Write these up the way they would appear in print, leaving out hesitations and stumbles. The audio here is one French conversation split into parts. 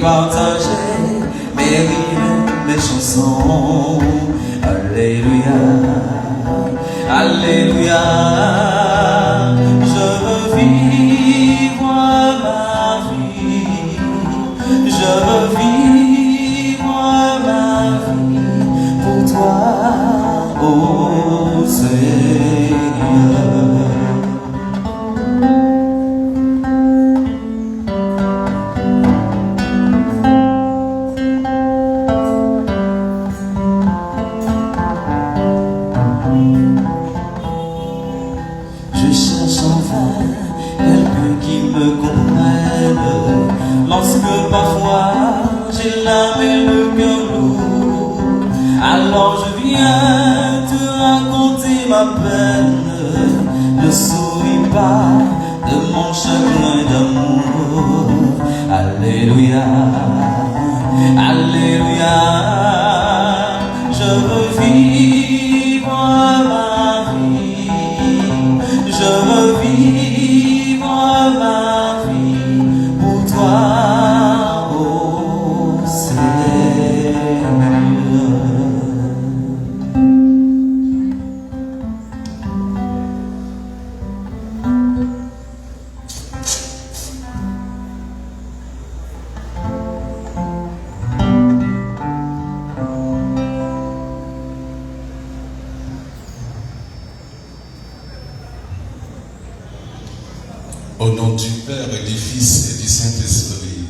partager mes rires, mes chansons. Alléluia, Alléluia. Je veux vivre ma vie, je veux vivre ma vie pour toi, oh Seigneur. Lorsque parfois j'ai l'âme et le cœur lourd, alors je viens te raconter ma peine. Ne souris pas de mon chagrin d'amour. Alléluia, Alléluia. Je veux vivre ma vie, je veux vivre ma vie pour toi. Au nom du Père et du Fils et du Saint-Esprit,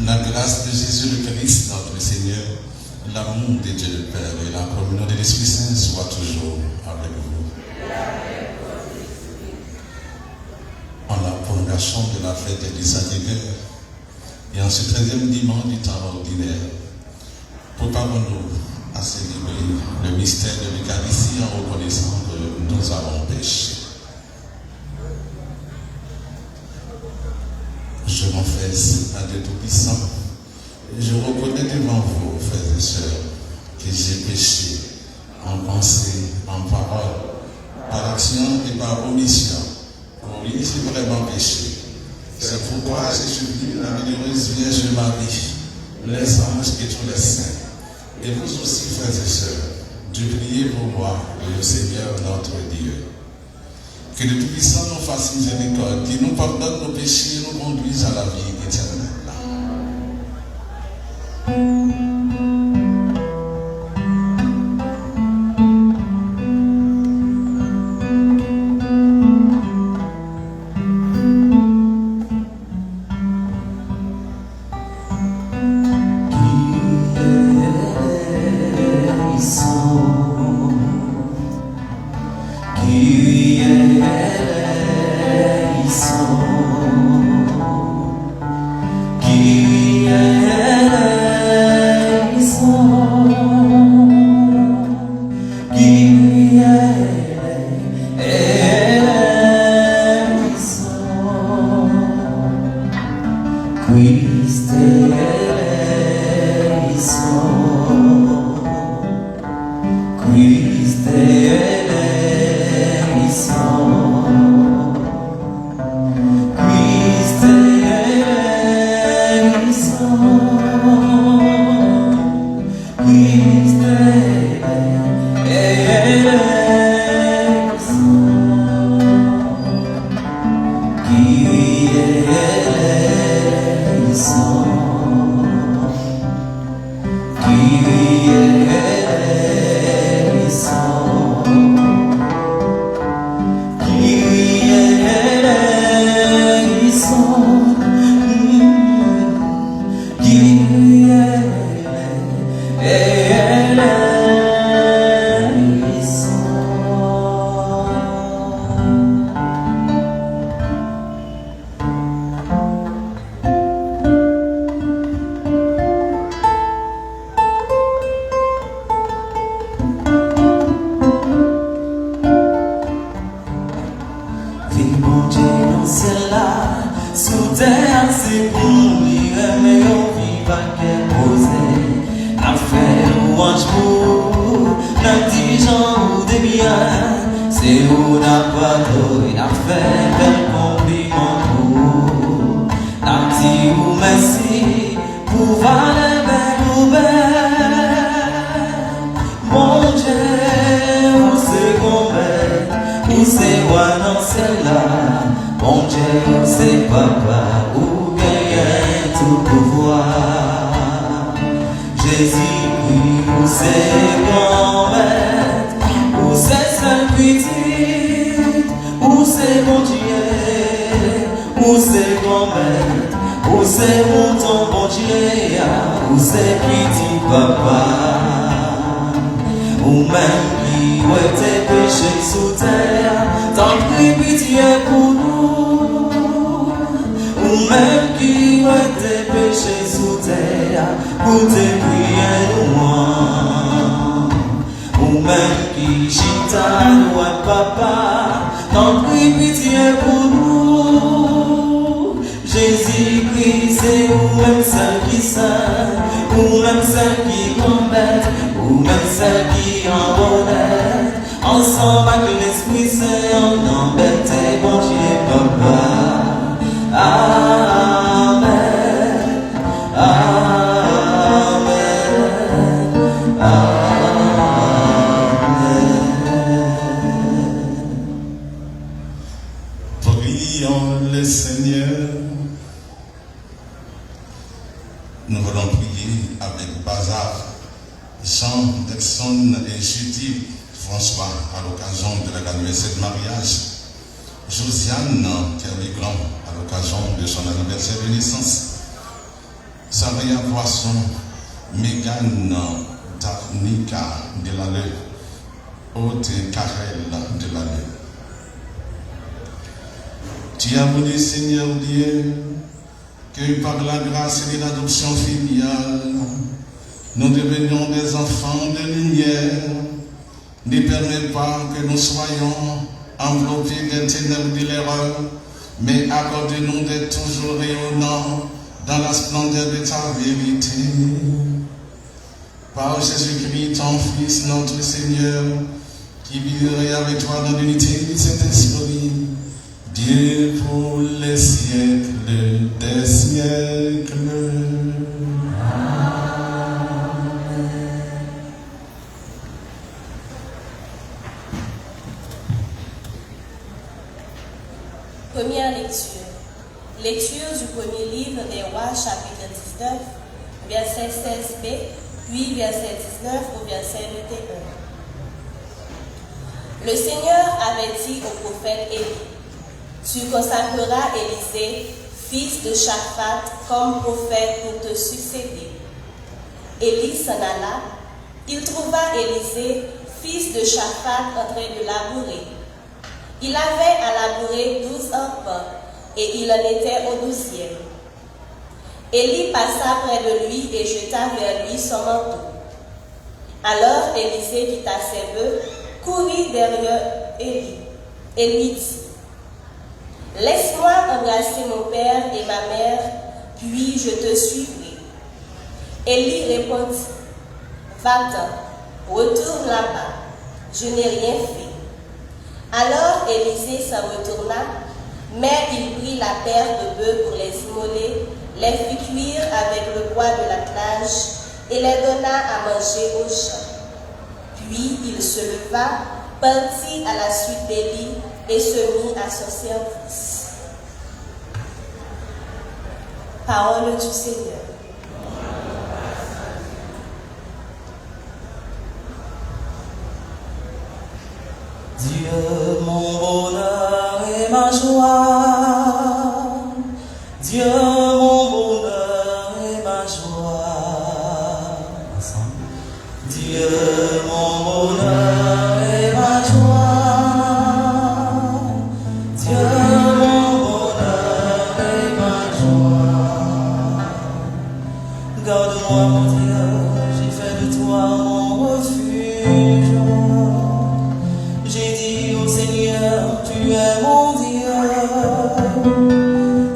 la grâce de Jésus le Christ, notre Seigneur, l'amour de Dieu le Père et la communion de l'Esprit Saint soient toujours avec vous. En la prolongation de la fête du Sacré-Cœur et en ce 13e dimanche du temps ordinaire, préparons-nous à célébrer le mystère de l'Eucharistie en reconnaissant que nous avons péché. Je confesse à Dieu Tout-Puissant, je reconnais devant vous, frères et sœurs, que j'ai péché en pensée, en parole, par action et par omission. Oui, j'ai vraiment péché. C'est pourquoi j'ai supplié la bienheureuse Vierge Marie, les anges et tous les saints. Et vous aussi, frères et sœurs, de prier pour moi et le Seigneur notre Dieu. Que le Tout-Puissant nous fasse miséricorde, qu'il nous pardonne nos péchés et nous conduise à la vie éternelle. Merci. fallait belle ou belle. Mon Dieu, où c'est combien, où c'est roi dans celle-là. Mon Dieu, où c'est papa, où gagne tout pouvoir. Jésus-Christ, où c'est grand-mère, où c'est seul petite, où c'est mon Dieu, où c'est grand-mère, où c'est mon ton bon Dieu, où c'est petit papa, ou même qui était péché sous terre, tant pis pitié pour nous, ou même qui était péché sous terre, pour te prier moi, ou même qui chita nous papa, tant pis pitié pour nous. Jésus-Christ, c'est ou-même celle qui saint, ou-même celle qui combat, ou-même celle qui en bonheur. Ensemble avec l'Esprit Saint, on embête bon Dieu papa. Amen. Amen. Amen. Prions le Seigneur. Nous voulons prier avec Bazar, Jean, Dexon et Judy François à l'occasion de l'anniversaire de mariage, Josiane Kerligran à l'occasion de son anniversaire de naissance, Saria Poisson, Megan Daphnika Delalleux, Haute Karel Delalleux. Tu as voulu, Seigneur Dieu, que par la grâce et l'adoption filiale, nous devenions des enfants de lumière. Ne permets pas que nous soyons enveloppés des ténèbres de l'erreur, mais accorde-nous d'être toujours rayonnants dans la splendeur de ta vérité. Par Jésus-Christ, ton Fils, notre Seigneur, qui vivrait avec toi dans l'unité du Saint-Esprit, Dieu pour les siècles des siècles. Première lecture. Lecture du premier livre des Rois, chapitre 19, verset 16b, puis verset 19 au verset 21. Le Seigneur avait dit au prophète Élie, tu consacreras Élisée, fils de Shaphat, comme prophète pour te succéder. Élie s'en alla. Il trouva Élisée, fils de Shaphat, en train de labourer. Il avait à labourer 12 arpents, et il en était au 12e. Élie passa près de lui et jeta vers lui son manteau. Alors Élisée quitta ses bœufs, courut derrière Élie, et lui dit, laisse-moi embrasser mon père et ma mère, puis je te suivrai. Élie répondit, va-t'en, retourne là-bas, je n'ai rien fait. Alors Élisée s'en retourna, mais il prit la paire de bœufs pour les immoler, les fit cuire avec le bois de l'attelage et les donna à manger aux gens. Puis il se leva, partit à la suite d'Élie et se mit à son service. Parole du Seigneur. Dieu, mon bonheur et ma joie. Dieu, mon bonheur et ma joie. Ensemble. Dieu, mon bonheur et ma joie. Dieu, mon bonheur et ma joie. Garde-moi, mon Dieu, j'ai fait de toi mon refuge. J'ai dit au Seigneur, tu es mon Dieu.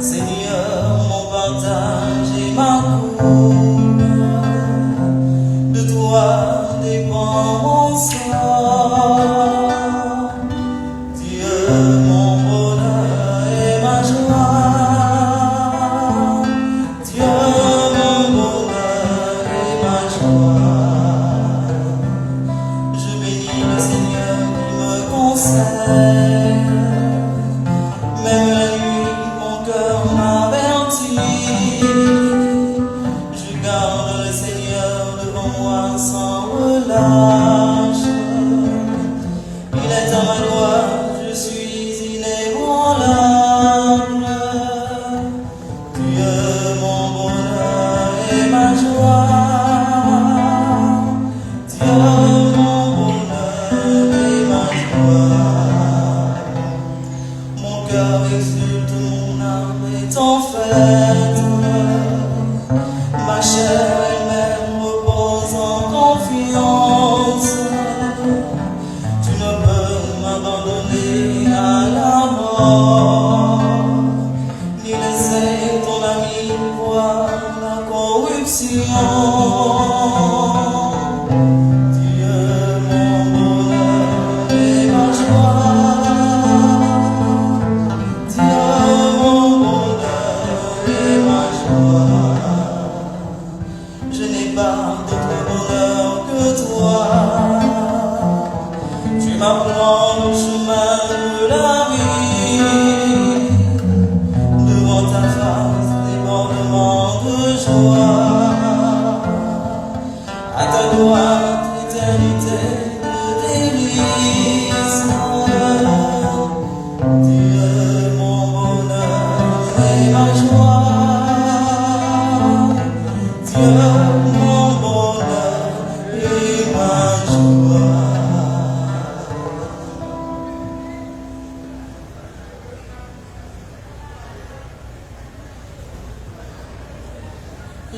Seigneur, mon partage et ma coupe. De toi dépend mon sort. Dieu, mon bonheur et ma joie. Dieu, mon bonheur cœur exulte, mon âme est en fête. Ma chair elle-même repose en confiance. Tu ne peux m'abandonner à la mort, ni laisser ton ami voir la corruption.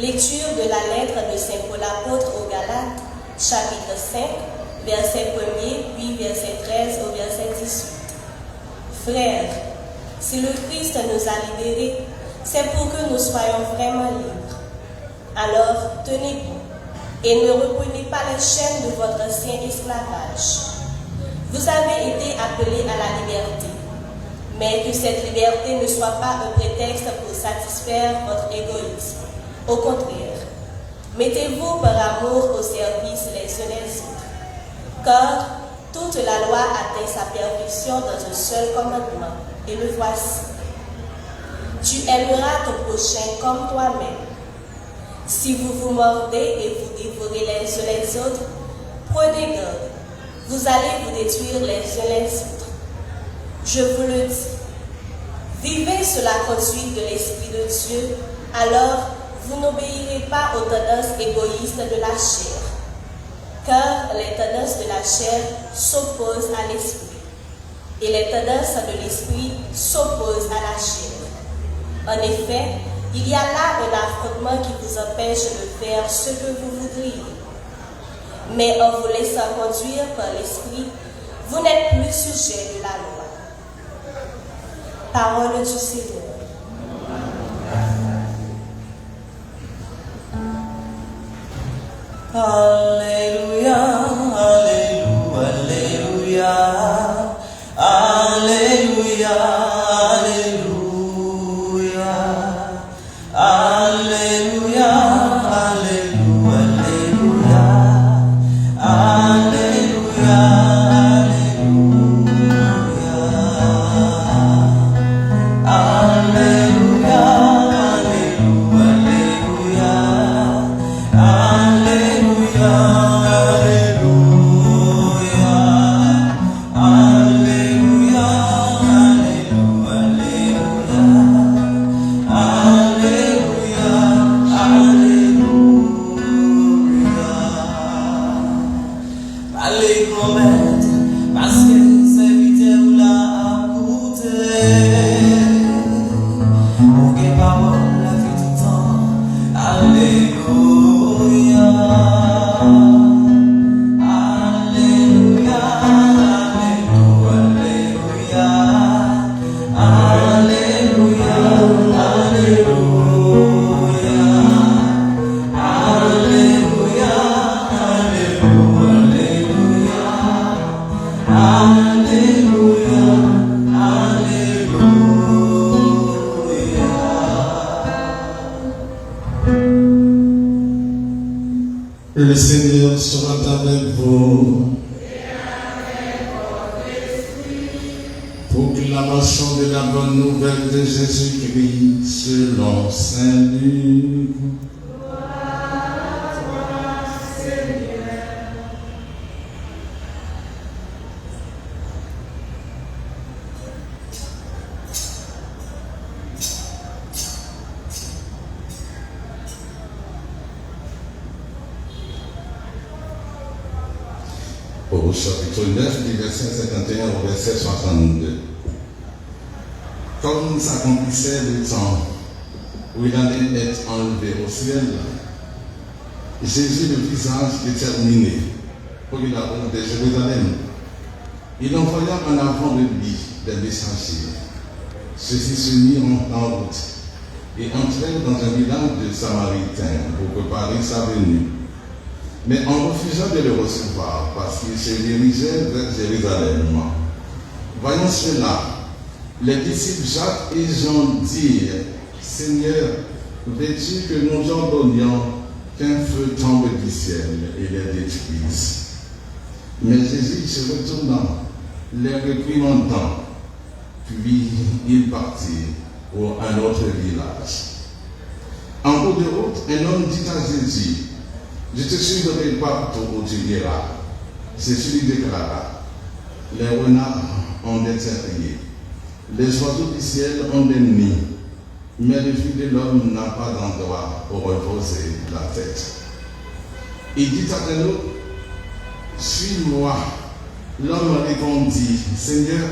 Lecture de la lettre de Saint Paul apôtre aux Galates, chapitre 5, verset 1er, puis verset 13 au verset 18. Frères, si le Christ nous a libérés, c'est pour que nous soyons vraiment libres. Alors, tenez-vous et ne reprenez pas les chaînes de votre ancien esclavage. Vous avez été appelés à la liberté, mais que cette liberté ne soit pas un prétexte pour satisfaire votre égoïsme. Au contraire, mettez-vous par amour au service les uns les autres, car toute la loi atteint sa perfection dans un seul commandement, et le voici. Tu aimeras ton prochain comme toi-même. Si vous vous mordez et vous dévorez les uns les autres, prenez garde, vous allez vous détruire les uns les autres. Je vous le dis, vivez sous la conduite de l'Esprit de Dieu, alors vous n'obéirez pas aux tendances égoïstes de la chair, car les tendances de la chair s'opposent à l'esprit, et les tendances de l'esprit s'opposent à la chair. En effet, il y a là un affrontement qui vous empêche de faire ce que vous voudriez. Mais en vous laissant conduire par l'esprit, vous n'êtes plus sujet de la loi. Parole du Seigneur. Alléluia, Alléluia, Alléluia, Alléluia, Alléluia, Alléluia, Alléluia, Alléluia, Le Seigneur sera avec vous. Proclamation de la bonne nouvelle de Jésus-Christ selon Saint Luc. Au chapitre 9, du verset 51 au verset 62. Comme s'accomplissait le temps où il allait être enlevé au ciel, Jésus, le visage déterminé pour la route de Jérusalem, il envoya en avant de lui des messagers. Ceux-ci se mirent en route et entrèrent dans un village de Samaritains pour préparer sa venue. Mais en refusant de le recevoir parce qu'il se dirigeait vers Jérusalem. Voyant cela, les disciples Jacques et Jean dirent: Seigneur, veux-tu que nous ordonnions qu'un feu tombe du ciel et les détruise? Mais Jésus se retournant, les réprimandant, puis il partit pour un autre village. En cours de route, un homme dit à Jésus: Je te suivrai partout où tu iras. Jésus lui déclara: Les renards ont des terriers, les oiseaux du ciel ont des nids, mais le Fils de l'homme n'a pas d'endroit pour reposer la tête. Il dit à un autre: Suis-moi. L'homme répondit: Seigneur,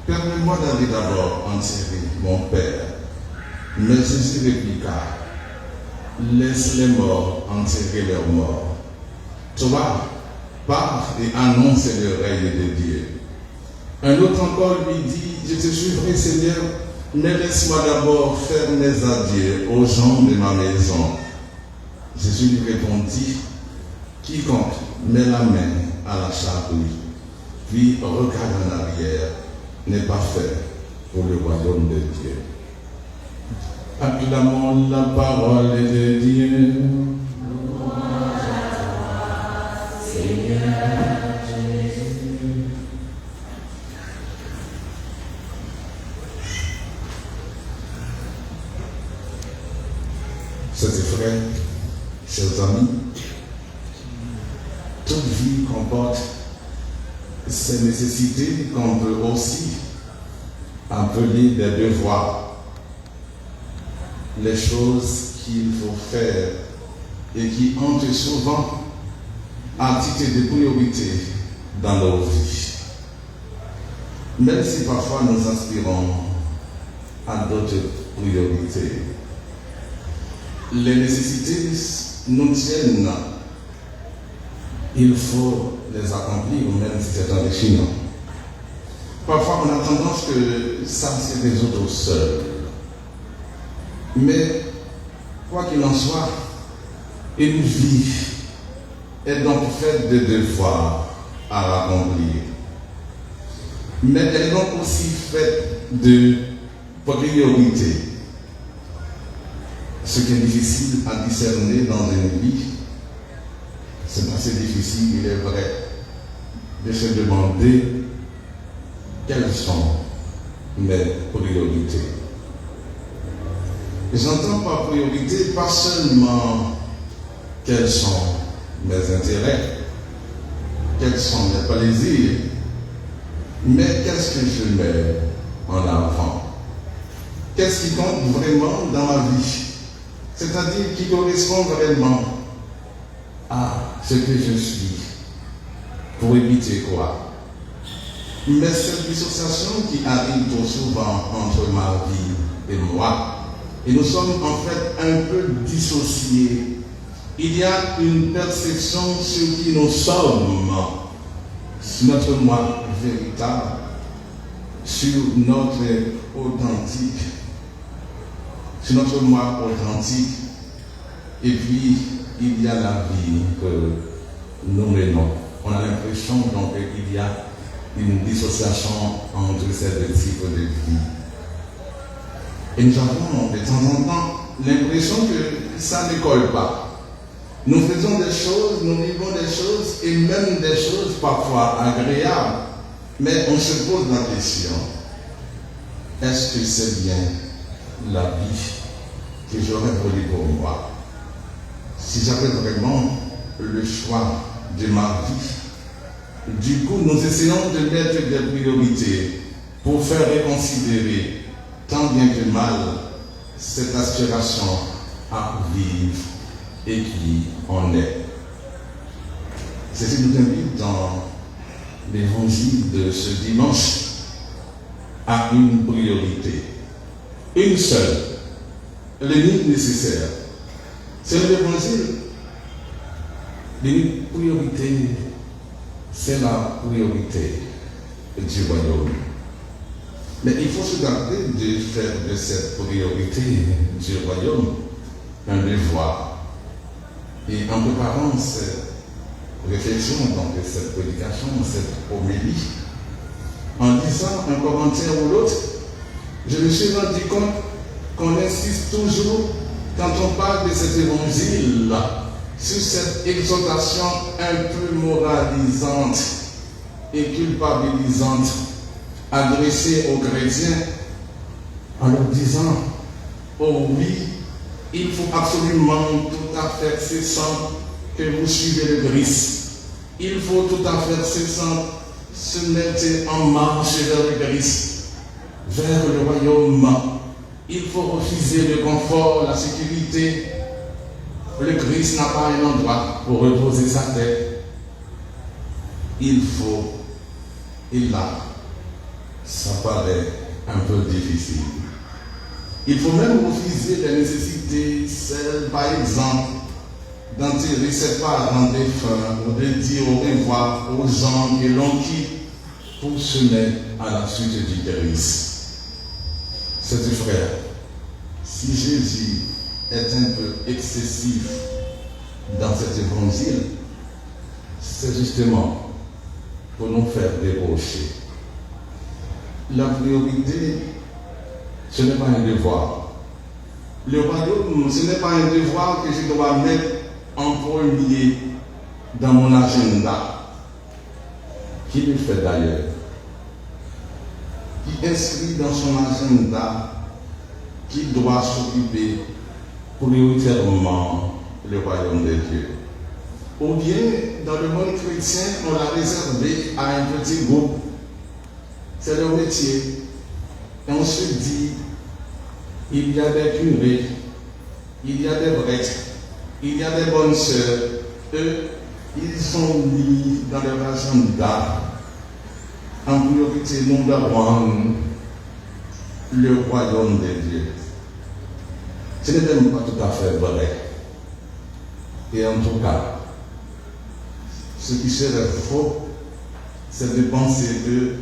permets-moi d'aller d'abord enterrer mon père. Mais Jésus répliqua: Laisse les morts enterrer leurs morts. Toi, pars et annonce le règne de Dieu. Un autre encore lui dit: Je te suivrai, Seigneur, mais laisse-moi d'abord faire mes adieux aux gens de ma maison. Jésus lui répondit: Quiconque met la main à la charrue, puis regarde en arrière, n'est pas fait pour le royaume de Dieu. Acclamons la parole de Dieu. Seigneur Jésus. Chers frères, chers amis, toute vie comporte ces nécessités qu'on peut aussi appeler des devoirs. Les choses qu'il faut faire et qui entrent souvent à titre de priorité dans nos vies. Même si parfois nous aspirons à d'autres priorités, les nécessités nous tiennent. Il faut les accomplir, même si c'est enrichissant. Parfois, on a tendance que ça se résout tout seul. Mais, quoi qu'il en soit, une vie est donc faite de devoirs à accomplir. Mais elle est donc aussi faite de priorités. Ce qui est difficile à discerner dans une vie, c'est assez difficile, il est vrai, de se demander quelles sont mes priorités. Et j'entends par priorité pas seulement quels sont mes intérêts, quels sont mes plaisirs, mais qu'est-ce que je mets en avant? Qu'est-ce qui compte vraiment dans ma vie? C'est-à-dire qui correspond vraiment à ce que je suis, pour éviter quoi? Mais cette dissociation qui arrive trop souvent entre ma vie et moi, et nous sommes en fait un peu dissociés. Il y a une perception sur qui nous sommes, sur notre moi véritable, sur notre authentique, sur notre moi authentique, et puis il y a la vie que nous menons. On a l'impression donc qu'il y a une dissociation entre ces deux types de vie. Et nous avons de temps en temps l'impression que ça ne colle pas. Nous faisons des choses, nous vivons des choses, et même des choses parfois agréables, mais on se pose la question: est-ce que c'est bien la vie que j'aurais voulu pour moi? Si j'avais vraiment le choix de ma vie, du coup nous essayons de mettre des priorités pour faire reconsidérer tant bien que mal cette aspiration à vivre et qui en est. Ceci nous invite dans l'évangile de ce dimanche à une priorité. une seule, l'unique nécessaire. C'est l'évangile. L'unique priorité, c'est la priorité du royaume. Mais il faut se garder de faire de cette priorité du royaume un devoir. Et en préparant cette réflexion, donc cette prédication, cette homélie, en lisant un commentaire ou l'autre, je me suis rendu compte qu'on insiste toujours, quand on parle de cet évangile, sur cette exhortation un peu moralisante et culpabilisante adressée aux chrétiens en leur disant: oh oui, il faut absolument tout à fait cessant que vous suivez le Christ. Il faut tout à fait cessant se mettre en marche vers le Christ, vers le royaume. Il faut refuser le confort, la sécurité. Le Christ n'a pas un endroit pour reposer sa tête. Il faut, et là, ça paraît un peu difficile. Il faut même refuser la nécessité, celle par exemple, d'enterrer ses parents défunts ou de dire au revoir aux gens que l'on quitte pour se mettre à la suite du Christ. C'est du frère. Si Jésus est un peu excessif dans cet évangile, c'est justement pour nous faire débaucher. La priorité, ce n'est pas un devoir. Le royaume, ce n'est pas un devoir que je dois mettre en premier dans mon agenda. Qui le fait d'ailleurs? Qui inscrit dans son agenda qu'il doit s'occuper prioritairement le royaume de Dieu. Ou bien, dans le monde chrétien, on l'a réservé à un petit groupe. C'est leur métier. Et on se dit, il y a des curés, il y a des prêtres, il y a des bonnes sœurs. Eux, ils sont mis dans leur agenda. En priorité, nous devons le royaume de Dieu. Ce n'est même pas tout à fait vrai. Et en tout cas, ce qui serait faux, c'est de penser que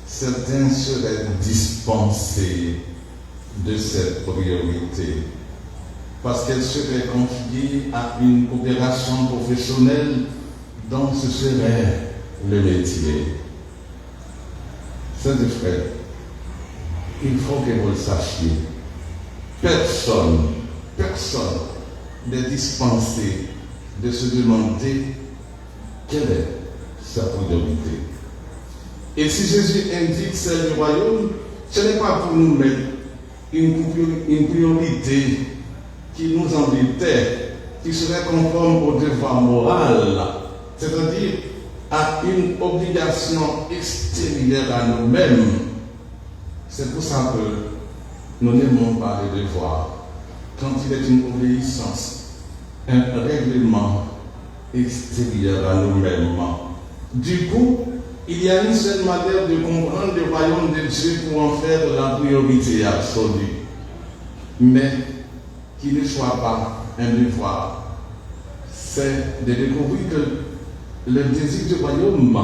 certains seraient dispensés de cette priorité, parce qu'elle serait confiée à une coopération professionnelle dont ce serait le métier. C'est des frères, il faut que vous le sachiez. Personne n'est dispensé de se demander quelle est sa priorité. Et si Jésus indique celle du royaume, ce n'est pas pour nous mettre une priorité qui nous embêtait, qui serait conforme au devoir moral, c'est-à-dire à une obligation extérieure à nous-mêmes. C'est pour ça que nous n'aimons pas les devoirs quand il est une obéissance, un règlement extérieur à nous-mêmes. Du coup, il y a une seule manière de comprendre le royaume de Dieu pour en faire la priorité absolue, mais qui ne soit pas un devoir. C'est de découvrir que le désir du royaume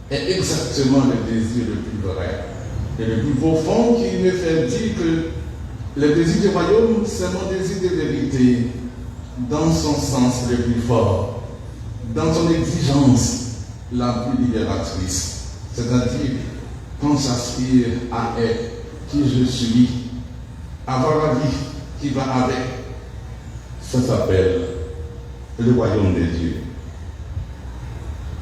est exactement le désir le plus vrai et le plus profond, qui me fait dire que le désir du royaume, c'est mon désir de vérité dans son sens le plus fort, dans son exigence la plus libératrice. C'est-à-dire, quand j'aspire à être qui je suis, avoir la vie qui va avec, ça s'appelle le royaume de Dieu.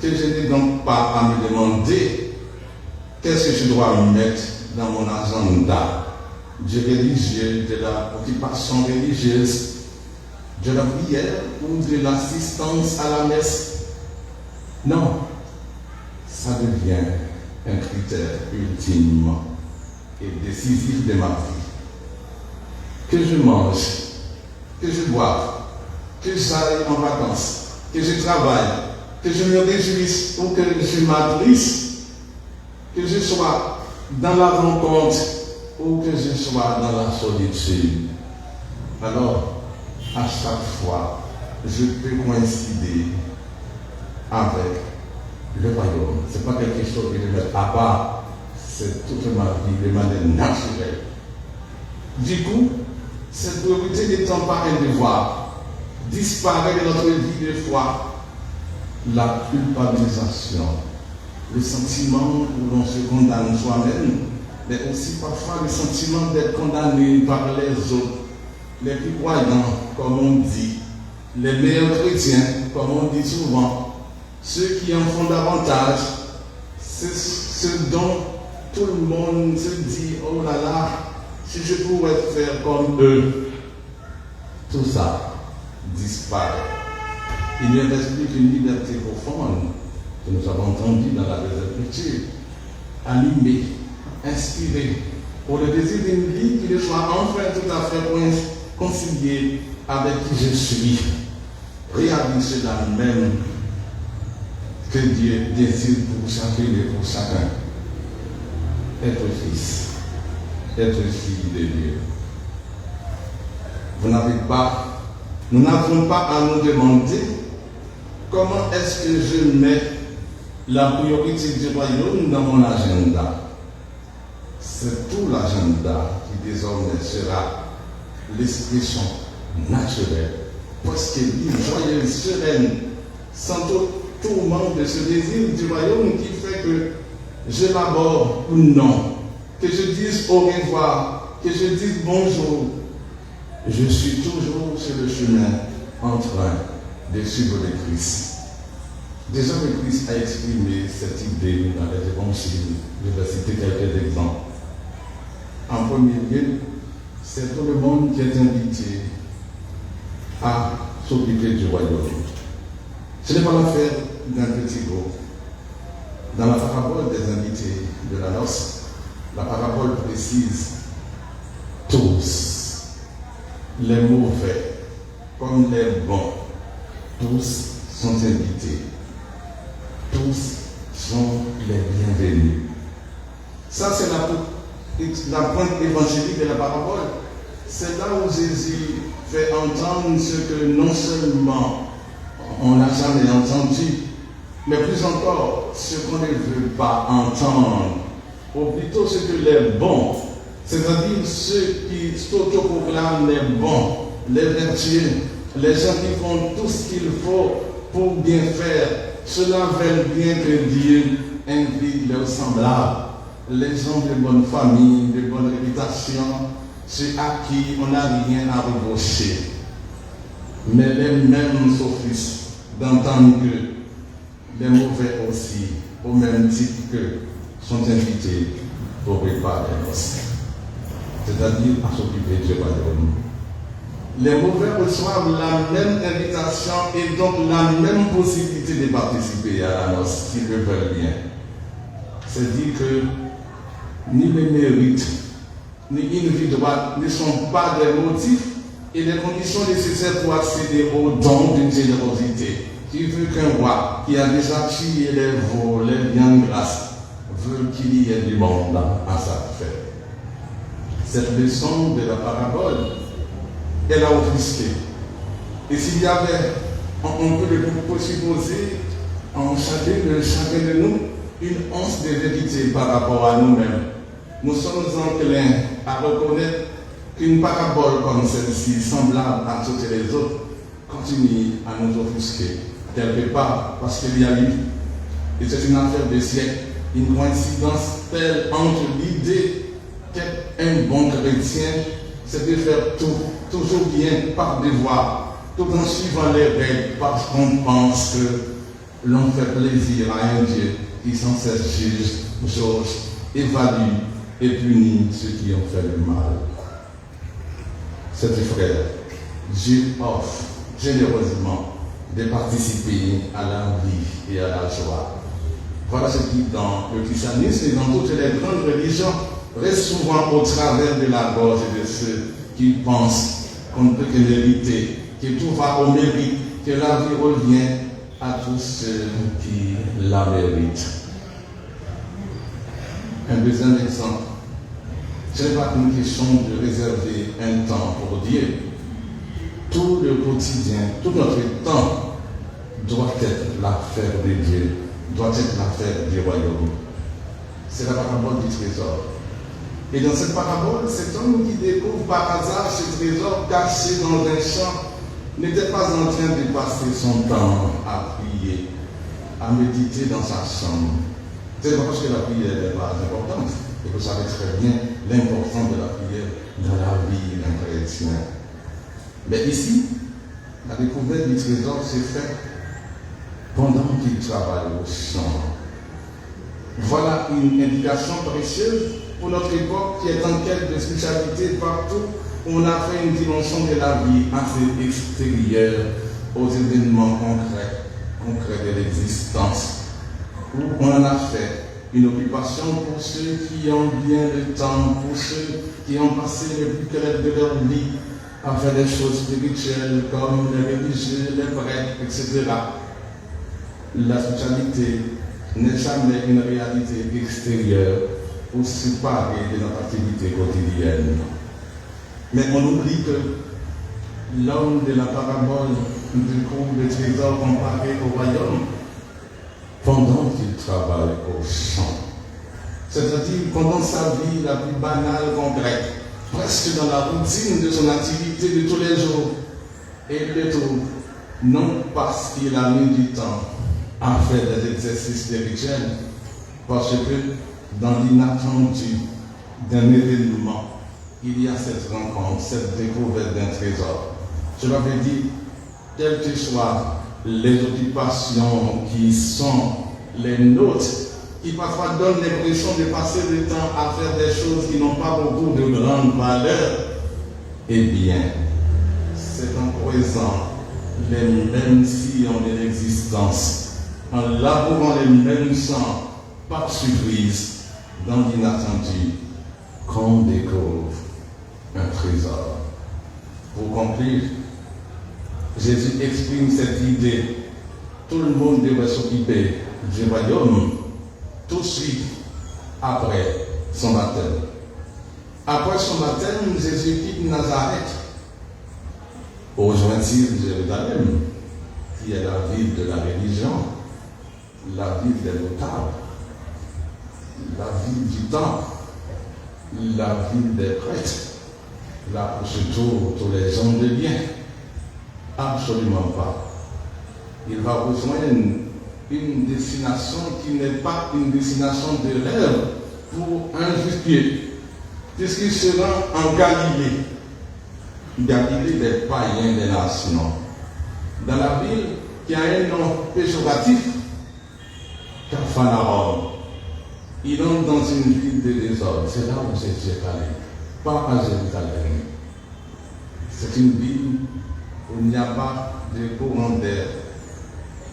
Que je n'ai donc pas à me demander qu'est-ce que je dois mettre dans mon agenda du religieux, de la occupation religieuse, de la prière ou de l'assistance à la messe. Non, ça devient un critère ultime et décisif de ma vie. Que je mange, que je boive, que j'aille en vacances, que je travaille, que je me réjouisse ou que je m'adresse, que je sois dans la rencontre ou que je sois dans la solitude, alors à chaque fois, je peux coïncider avec le royaume. Ce n'est pas quelque chose que je mets à part, c'est toute ma vie de manière naturelle. Du coup, cette priorité n'étant pas un devoir, disparaît de notre vie de foi la culpabilisation, le sentiment où l'on se condamne soi-même, mais aussi parfois le sentiment d'être condamné par les autres, les plus croyants, comme on dit, les meilleurs chrétiens, comme on dit souvent, ceux qui en font davantage, c'est ce dont tout le monde se dit, oh là là, si je pourrais faire comme eux, tout ça disparaît. Il ne reste plus qu'une liberté profonde que nous avons entendue dans la deuxième écriture, animée, inspirée, pour le désir d'une vie qui ne soit enfin tout à fait conciliée avec qui je suis. Réaliser cela même que Dieu désire pour chacun et pour chacun. Être fils, être fille de Dieu. Nous n'avons pas à nous demander comment est-ce que je mets la priorité du royaume dans mon agenda. C'est tout l'agenda qui désormais sera l'expression naturelle, presque libre, joyeuse, sereine, sans tout tourment de ce désir du royaume qui fait que je l'aborde ou non, que je dise au revoir, que je dise bonjour. Je suis toujours sur le chemin en train de suivre le Christ. Déjà, le Christ a exprimé cette idée dans les évangiles. Je vais citer quelques exemples. En premier lieu, c'est tout le monde qui est invité à s'occuper du royaume. Ce n'est pas l'affaire d'un petit groupe. Dans la parabole des invités de la noce, la parabole précise tous, les mauvais comme les bons, tous sont invités. Tous sont les bienvenus. Ça, c'est la pointe évangélique de la parabole. C'est là où Jésus fait entendre ce que non seulement on n'a jamais entendu, mais plus encore ce qu'on ne veut pas entendre, ou plutôt ce que les bons, c'est-à-dire ceux qui s'autoproclament les bons, les vertueux, les gens qui font tout ce qu'il faut pour bien faire, cela veut bien que Dieu invite leurs semblables, les gens de bonne famille, de bonne réputation, ceux à qui on n'a rien à reprocher. Mais les mêmes sophistes d'entendre que les mauvais aussi, au même titre que, sont invités au repas des noces, c'est-à-dire à s'occuper du royaume. Les mauvais reçoivent la même invitation et donc la même possibilité de participer à la noce s'ils le veulent bien. C'est dire que ni les mérites, ni une vie droite ne sont pas des motifs et des conditions nécessaires pour accéder au don d'une générosité. Qui veut qu'un roi qui a déjà tué les veaux, les viandes grasses, veut qu'il y ait du monde à sa fête. Cette leçon de la parabole, elle a offusqué. Et s'il y avait, on peut supposer en chacun de nous une once de vérité par rapport à nous-mêmes. Nous sommes enclins à reconnaître qu'une parabole comme celle-ci, semblable à toutes les autres, continue à nous offusquer. Quelque part, parce qu'il y a eu, et c'est une affaire de siècle, une coïncidence telle entre l'idée qu'être un bon chrétien, c'est de faire tout, toujours bien par devoir, tout en suivant les règles, parce qu'on pense que l'on fait plaisir à un Dieu qui sans cesse juge, jauge, évalue et punit ceux qui ont fait le mal. C'est frère, Dieu offre généreusement de participer à la vie et à la joie. Voilà ce qui, dans le christianisme et dans toutes les grandes religions, reste souvent au travers de la gorge de ceux qui pensent qu'on ne peut que mériter, que tout va au mérite, que la vie revient à tous ceux qui la méritent. Un deuxième exemple, Ce n'est pas une question de réserver un temps pour Dieu. Tout le quotidien, tout notre temps doit être l'affaire de Dieu, doit être l'affaire du royaume. C'est la parabole du trésor. Et dans cette parabole, cet homme qui découvre par hasard ce trésor caché dans un champ n'était pas en train de passer son temps à prier, à méditer dans sa chambre. C'est pas parce que la prière n'est pas importante, et vous savez très bien l'importance de la prière dans la vie d'un chrétien. Mais ici, la découverte du trésor s'est faite pendant qu'il travaille au champ. Voilà une indication précieuse pour notre époque qui est en quête de spiritualité partout où on a fait une dimension de la vie assez extérieure aux événements concrets de l'existence, où on en a fait une occupation pour ceux qui ont bien le temps, pour ceux qui ont passé le plus clair de leur vie à faire des choses spirituelles comme les religieux, les prêtres, etc. La spiritualité n'est jamais une réalité extérieure pour se séparer de notre activité quotidienne. Mais on oublie que l'homme de la parabole découvre le trésor comparé au royaume pendant qu'il travaille au champ. C'est-à-dire pendant sa vie la plus banale, concrète, presque dans la routine de son activité de tous les jours. Et il le trouve, non parce qu'il a mis du temps à faire des exercices spirituels, parce que dans l'inattendu d'un événement, il y a cette rencontre, cette découverte d'un trésor. Cela veut dire, quelles que soient les occupations qui sont les nôtres, qui parfois donnent l'impression de passer le temps à faire des choses qui n'ont pas beaucoup de grande valeur, eh bien, c'est en creusant les mêmes sillons de l'existence, en labourant les mêmes champs, par surprise, dans l'inattendu, qu'on découvre un trésor. Pour conclure, Jésus exprime cette idée. Tout le monde devrait s'occuper du royaume tout de suite après son baptême. Après son baptême, Jésus quitte Nazareth, rejoint-il Jérusalem, qui est la ville de la religion, la ville des notables, la ville du temple, la ville des prêtres, là où se trouvent tous les hommes de bien. Absolument pas. Il va rejoindre une destination qui n'est pas une destination de rêve pour un juste pied, puisqu'il se rend en Galilée, Galilée des païens des nations, dans la ville qui a un nom péjoratif, Capharnaüm. Il entre dans une ville de désordre. C'est là où Jésus est allé, pas à Jérusalem. C'est une ville où il n'y a pas de courant d'air.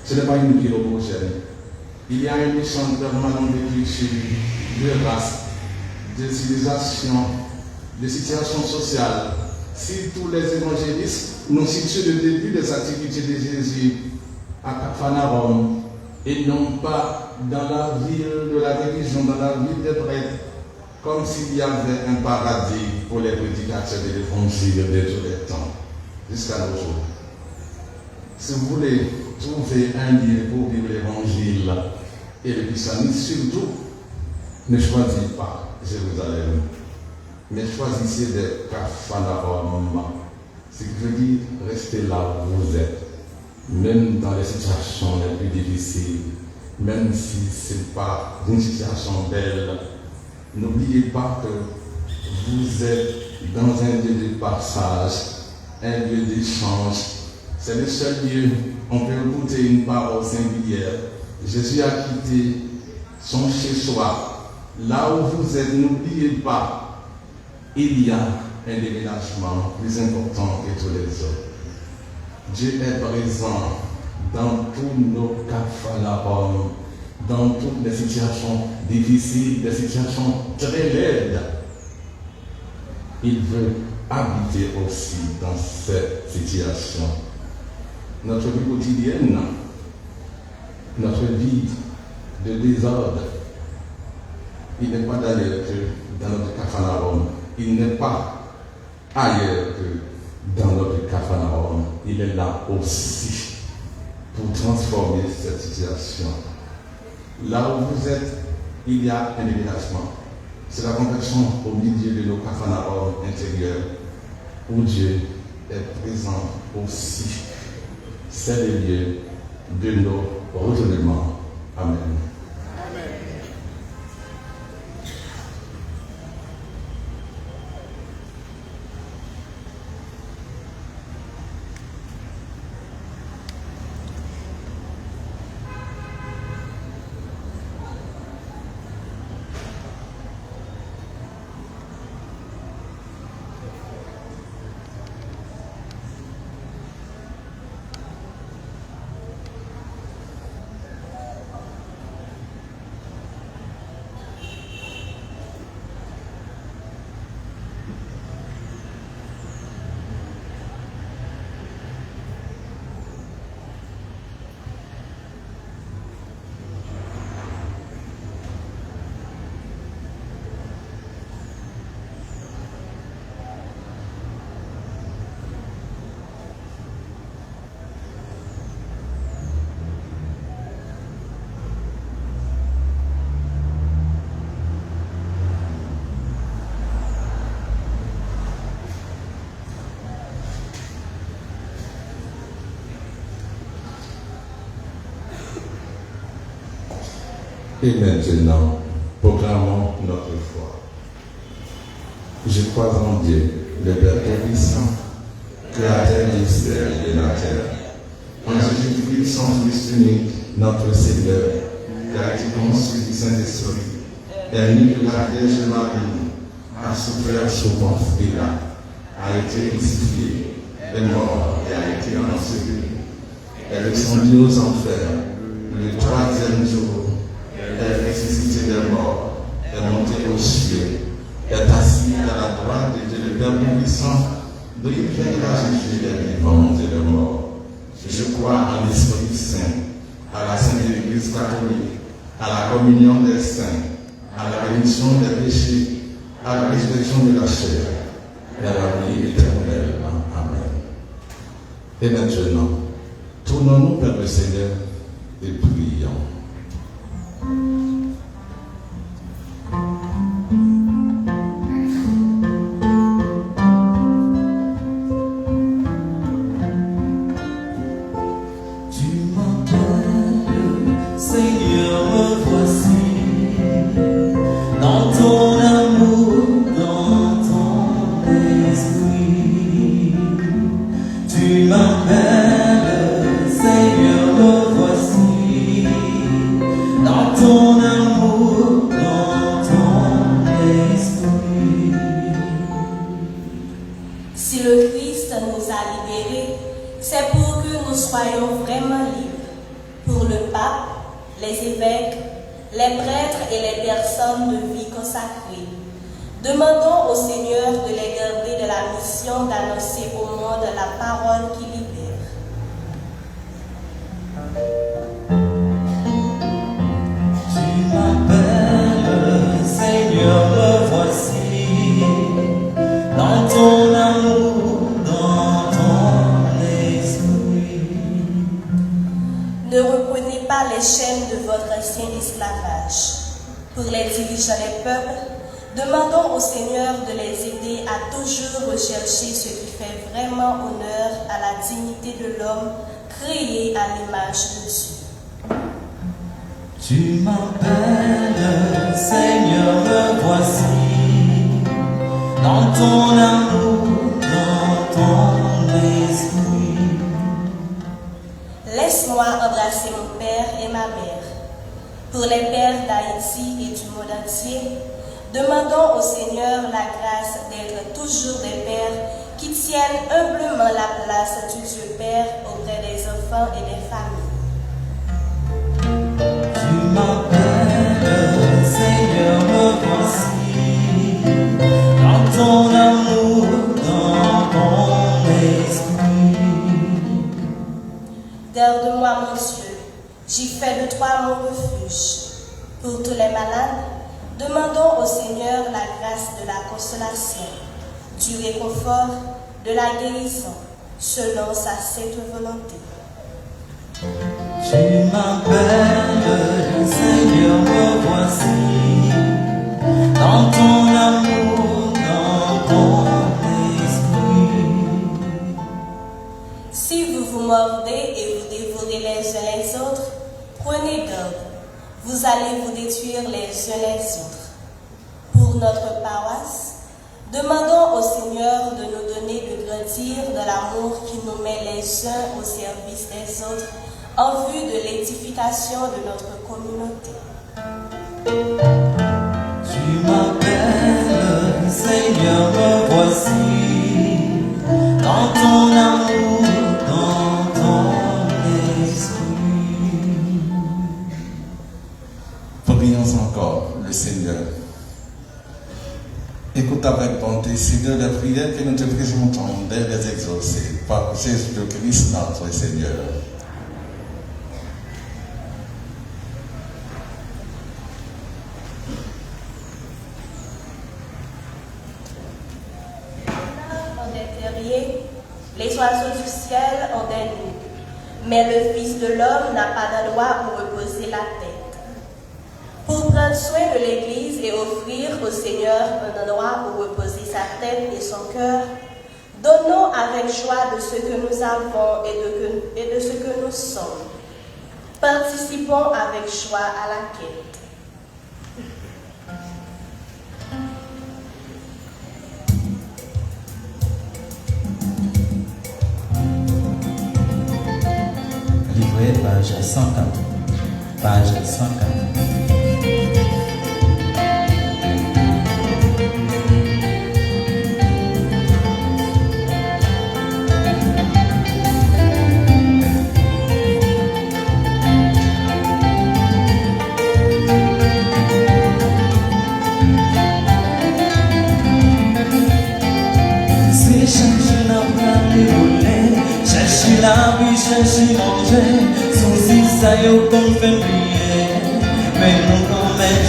Ce n'est pas une ville homogène. Il y a un échange permanent de culture, de race, de civilisation, de situation sociale. Si tous les évangélistes nous situent le début des activités de Jésus à Capharnaüm et non pas dans la ville de la religion, dans la ville des prêtres, comme s'il y avait un paradis pour les prédicateurs de l'évangile de tous les temps, jusqu'à nos jours. Si vous voulez trouver un lieu pour vivre l'évangile et le christianisme, surtout, ne choisissez pas Jérusalem, mais choisissez des Capharnaüm, ce qui veut dire rester là où vous êtes, même dans les situations les plus difficiles, même si ce n'est pas une situation belle. N'oubliez pas que vous êtes dans un lieu de passage, un lieu d'échange. C'est le seul lieu où on peut écouter une parole singulière. Jésus a quitté son chez-soi. Là où vous êtes, n'oubliez pas, il y a un déménagement plus important que tous les autres. Dieu est présent dans tous nos Capharnaüm, dans toutes les situations difficiles, des situations très laides. Il veut habiter aussi dans cette situation. Notre vie quotidienne, notre vie de désordre, il n'est pas d'ailleurs que dans notre Capharnaüm. Il n'est pas ailleurs que dans notre Capharnaüm. Il est là aussi pour transformer cette situation. Là où vous êtes, il y a un déménagement. C'est la conversion au milieu de nos Capharnaüm intérieurs où Dieu est présent aussi. C'est le lieu de nos retournements. Amen. Et maintenant, proclamons notre foi. Je crois en Dieu, le Père Tout-Puissant, Créateur du ciel et de la terre, en Jésus-Christ, son Fils unique, notre Seigneur, qui a été conçu du Saint-Esprit, est né de la Vierge Marie, a souffert sous Ponce Pilate, a été crucifié, est mort et a été enseveli. Elle est descendue aux enfers, le troisième jour, elle est ressuscitée des morts, est montée aux cieux, est assise à la droite de Dieu le Père Tout-Puissant, d'où il viendra juger les vivants et les morts. Je crois en l'Esprit Saint, à la Sainte Église catholique, à la communion des saints, à la rémission des péchés, à la résurrection de la chair, et à la vie éternelle. Amen. Et maintenant, tournons-nous vers le Seigneur et prions. Si le Christ nous a libérés, c'est pour que nous soyons vraiment libres. Pour le pape, les évêques, les prêtres et les personnes de vie consacrée, demandons au Seigneur de les garder de la mission d'annoncer au monde la parole qui libère. Tu m'appelles, Seigneur, me voici, dans ton amour, dans ton esprit. Ne reprenez pas les chaînes de votre ancien esclavage. Pour les dirigeants des peuples, demandons au Seigneur de les aider à toujours rechercher ce qui fait vraiment honneur à la dignité de l'homme créé à l'image de Dieu. Tu m'appelles, Seigneur, me voici, dans ton amour, dans ton esprit. Laisse-moi embrasser mon père et ma mère. Pour les pères d'Haïti et du monde entier, demandons au Seigneur la grâce d'être toujours des pères qui tiennent humblement la place du Dieu Père auprès des enfants et des familles. Tu m'appelles, Seigneur, me voici, dans ton amour, dans ton esprit. Garde-moi, mon Dieu, j'y fais de toi mon refuge. Pour tous les malades, Demandons au Seigneur la grâce de la consolation, du réconfort, de la guérison, selon sa sainte volonté. Tu m'appelles, Seigneur, me voici, dans ton amour, dans ton esprit. Si vous vous mordez et vous dévorez les uns les autres, prenez garde, vous allez vous détruire les uns les autres. Pour notre paroisse, demandons au Seigneur de nous donner de grandir de l'amour qui nous met les uns au service des autres en vue de l'édification de notre communauté. Tu m'appelles, Seigneur, me voici, dans ton amour, dans ton esprit. Prions encore le Seigneur. Écoute avec bonté, Seigneur, les prières que nous te présentons dès les exaucées par Jésus le Christ, notre Seigneur. Les oiseaux du ciel ont des nids, mais le Fils de l'homme n'a pas d'endroit où reposer la tête. Pour prendre soin de l'Église et offrir au Seigneur un endroit où reposer sa tête et son cœur, donnons avec joie de ce que nous avons et de ce que nous sommes. Participons avec joie à la quête. Page 104. Page 104. C'est chercher la chercher la vie, chercher manger. Si ça y est, qu'on fait prier, mais nous quand même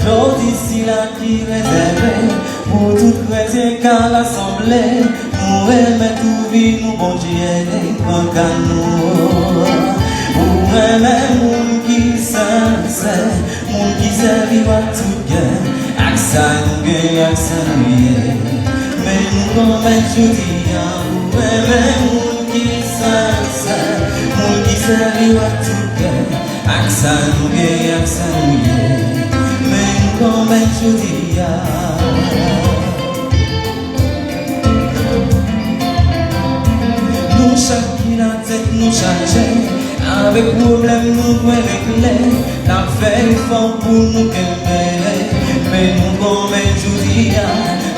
j'audis si la qui réservée pour tout chrétien qu'à l'assemblée, nous aimons tout vie, nous bon Dieu, nous nous. Pour aimer mon qui sincère, mon qui servira tout bien, accent nous accent mais nous quand même j'audis, pour aimer mon qui sincère. Qui servira tout bien, accent mais comme je dis, nous chacun la tête nous charger, avec problème nous pouvons régler, la fait fort pour nous calmer, mais nous comme je dis,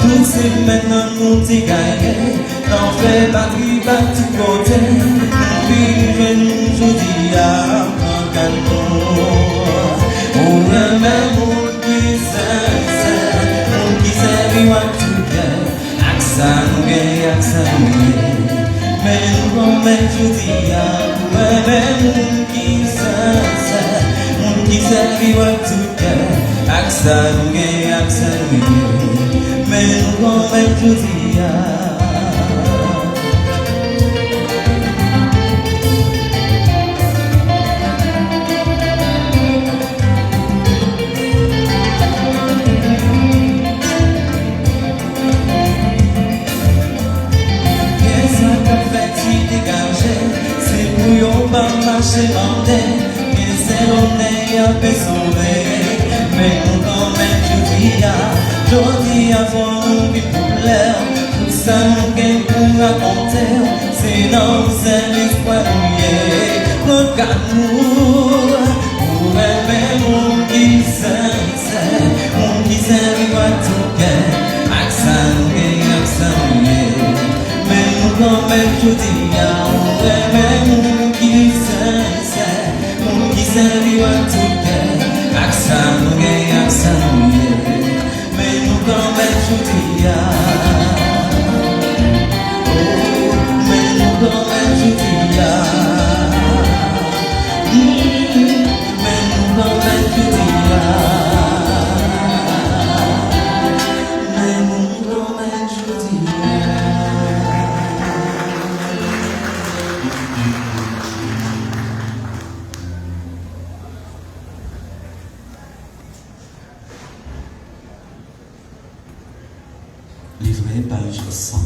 tout c'est maintenant nous t'y gagner, n'en fait pas qui va tout côté. Je dis à mon même qui servira tout bien, accent mais nous comme je dis à même qui servira tout bien, accent mais nous comme je dis à marcher mandé, mais c'est l'honneur à sauver. Mais nous quand même je dis avant nous vivre pour l'air, tout ça nous gagne pour raconter, c'est dans c'est l'espoir mouillé. Regarde-nous, pour aimer mon qui sincère, mon qui servira tout gain, accent mouillé. Mais nous quand même je dis pour aimer mon qui sincère, mon qui servira tout gain, accent mouillé. Mais nous quand même je dis mais nous quand même je dis mais nous quand même je dis livré page 100.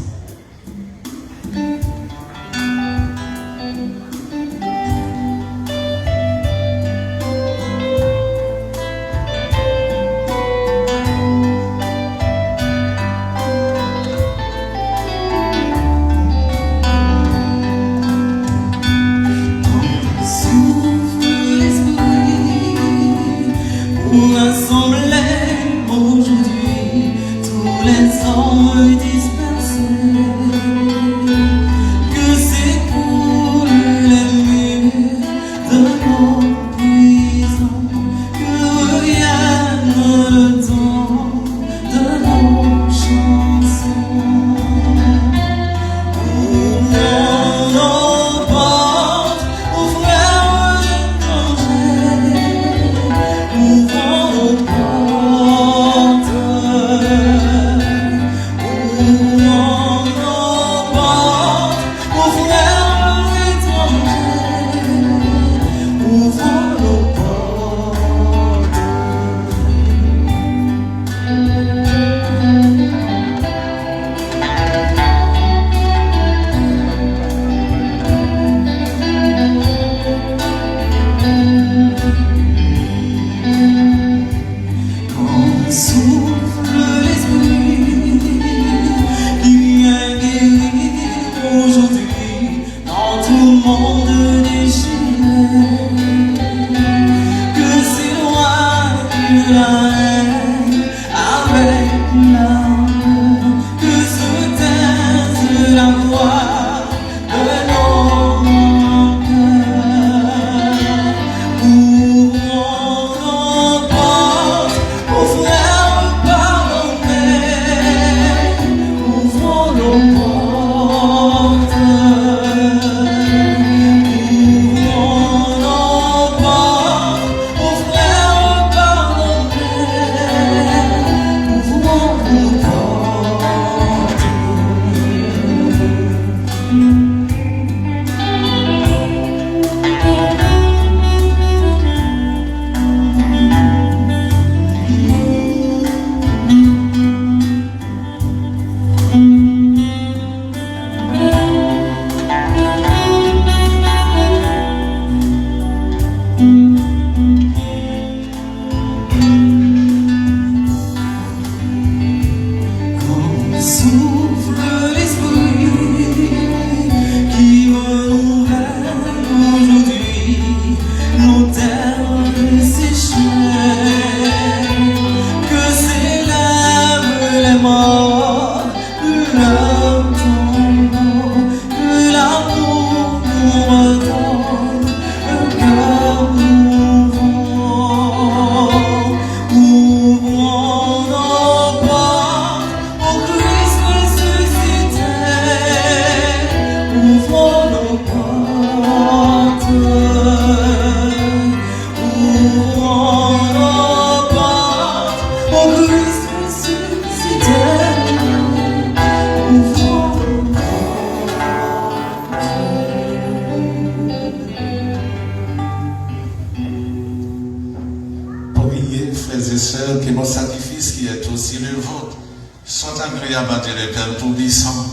Que mon sacrifice qui est aussi le vôtre soit agréable à Dieu le Père Tout-Puissant.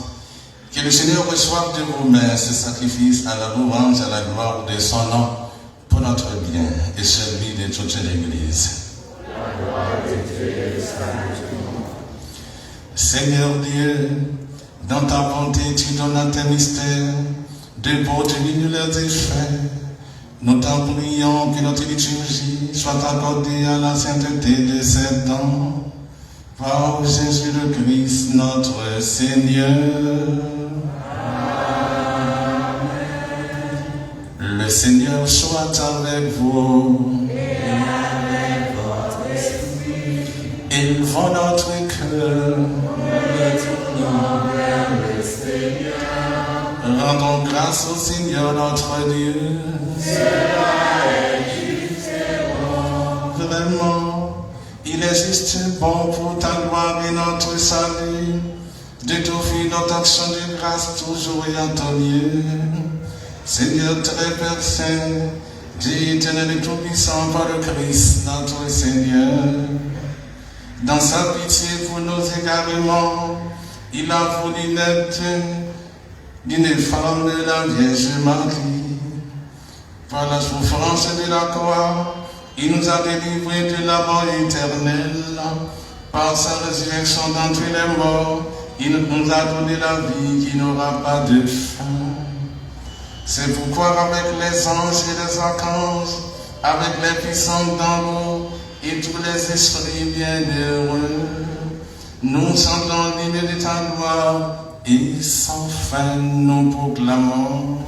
Que le Seigneur reçoive de vos mains ce sacrifice à la louange, à la gloire de son nom, pour notre bien et celui de toute l'Église. Seigneur Dieu, dans ta bonté, tu donnes à tes mystères de beaux diminuer leurs effets. Nous t'en prions que notre liturgie soit accordée à la sainteté de ses dons. Par Jésus le Christ, notre Seigneur. Amen. Le Seigneur soit avec vous. Et avec votre esprit. Élevons notre cœur. Retournons vers le Seigneur. Rendons grâce au Seigneur notre Dieu. Cela est juste et bon. Vraiment, il est juste et bon pour ta gloire et notre salut, de t'offrir notre action de grâce toujours et en ton lieu. Seigneur très Père Saint, Dieu éternel et tout-puissant par le Christ, notre Seigneur, dans sa pitié pour nos égarements, il a voulu naître d'une femme de la Vierge Marie. Par la souffrance de la croix, il nous a délivrés de la mort éternelle. Par sa résurrection d'entre les morts, il nous a donné la vie qui n'aura pas de fin. C'est pourquoi avec les anges et les archanges, avec les puissants d'en haut et tous les esprits bienheureux, nous chantons l'hymne de ta gloire et sans fin nous proclamons.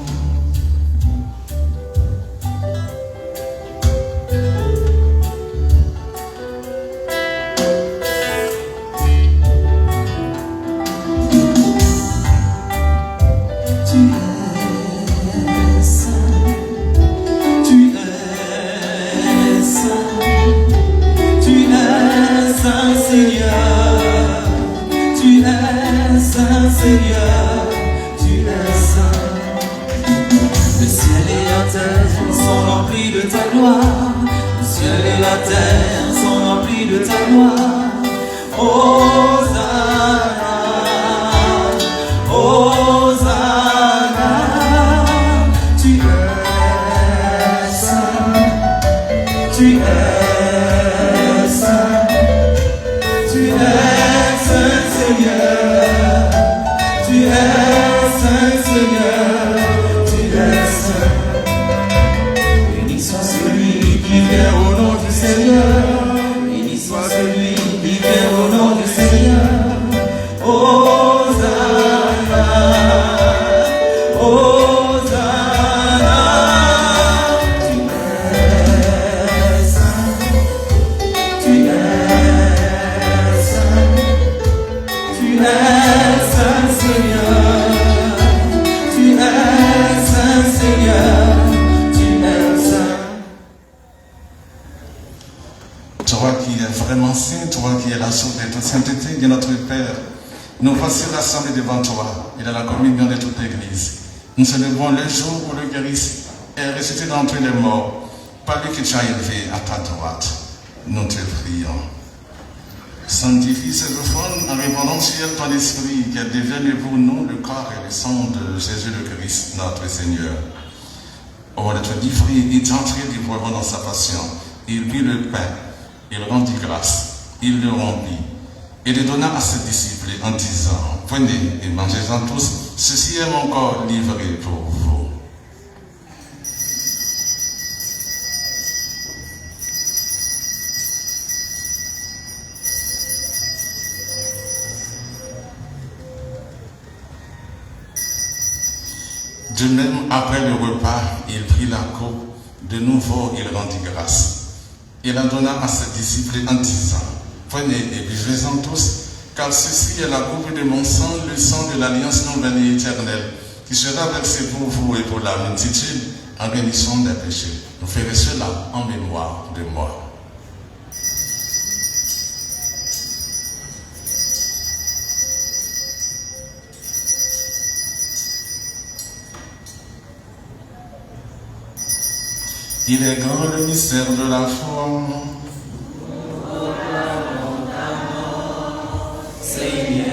Seigneur, tu es saint. Le ciel et la terre sont remplis de ta gloire. Le ciel et la terre sont remplis de ta gloire. Hosanna, Hosanna, tu es saint, tu es saint, tu es saint, Seigneur. Tu es saint, Seigneur, tu es saint. Béni soit celui qui vient au nom du Seigneur. Béni soit celui qui vient au nom du Seigneur. Hosanna, Hosanna. Tu es saint, tu es saint, tu es saint, Seigneur, tu es saint, Seigneur, tu es saint. Toi qui es vraiment saint, toi qui es la source de toute sainteté de notre Père, nous voici rassemblés devant toi et dans la communion de toute l'Église. Nous célébrons le jour où le Christ est ressuscité d'entre les morts, par lui que tu as élevé à ta droite. Nous te prions. Sanctifie cette offrande en répandant sur ton esprit qu'elle devienne pour nous le corps et le sang de Jésus le Christ, notre Seigneur. Au moment d'être livré et d'entrer librement dans sa passion, il prit le pain, il rendit grâce, il le remplit et le donna à ses disciples en disant, venez et mangez-en tous, ceci est mon corps livré pour vous. De même, après le repas, il prit la coupe, de nouveau il rendit grâce. Il la donna à ses disciples en disant, prenez et buvez-en tous, car ceci est la coupe de mon sang, le sang de l'alliance nouvelle et éternelle, qui sera versé pour vous et pour la multitude en rémission des péchés. Vous ferez cela en mémoire de moi. Il est grand le mystère de la foi. Seigneur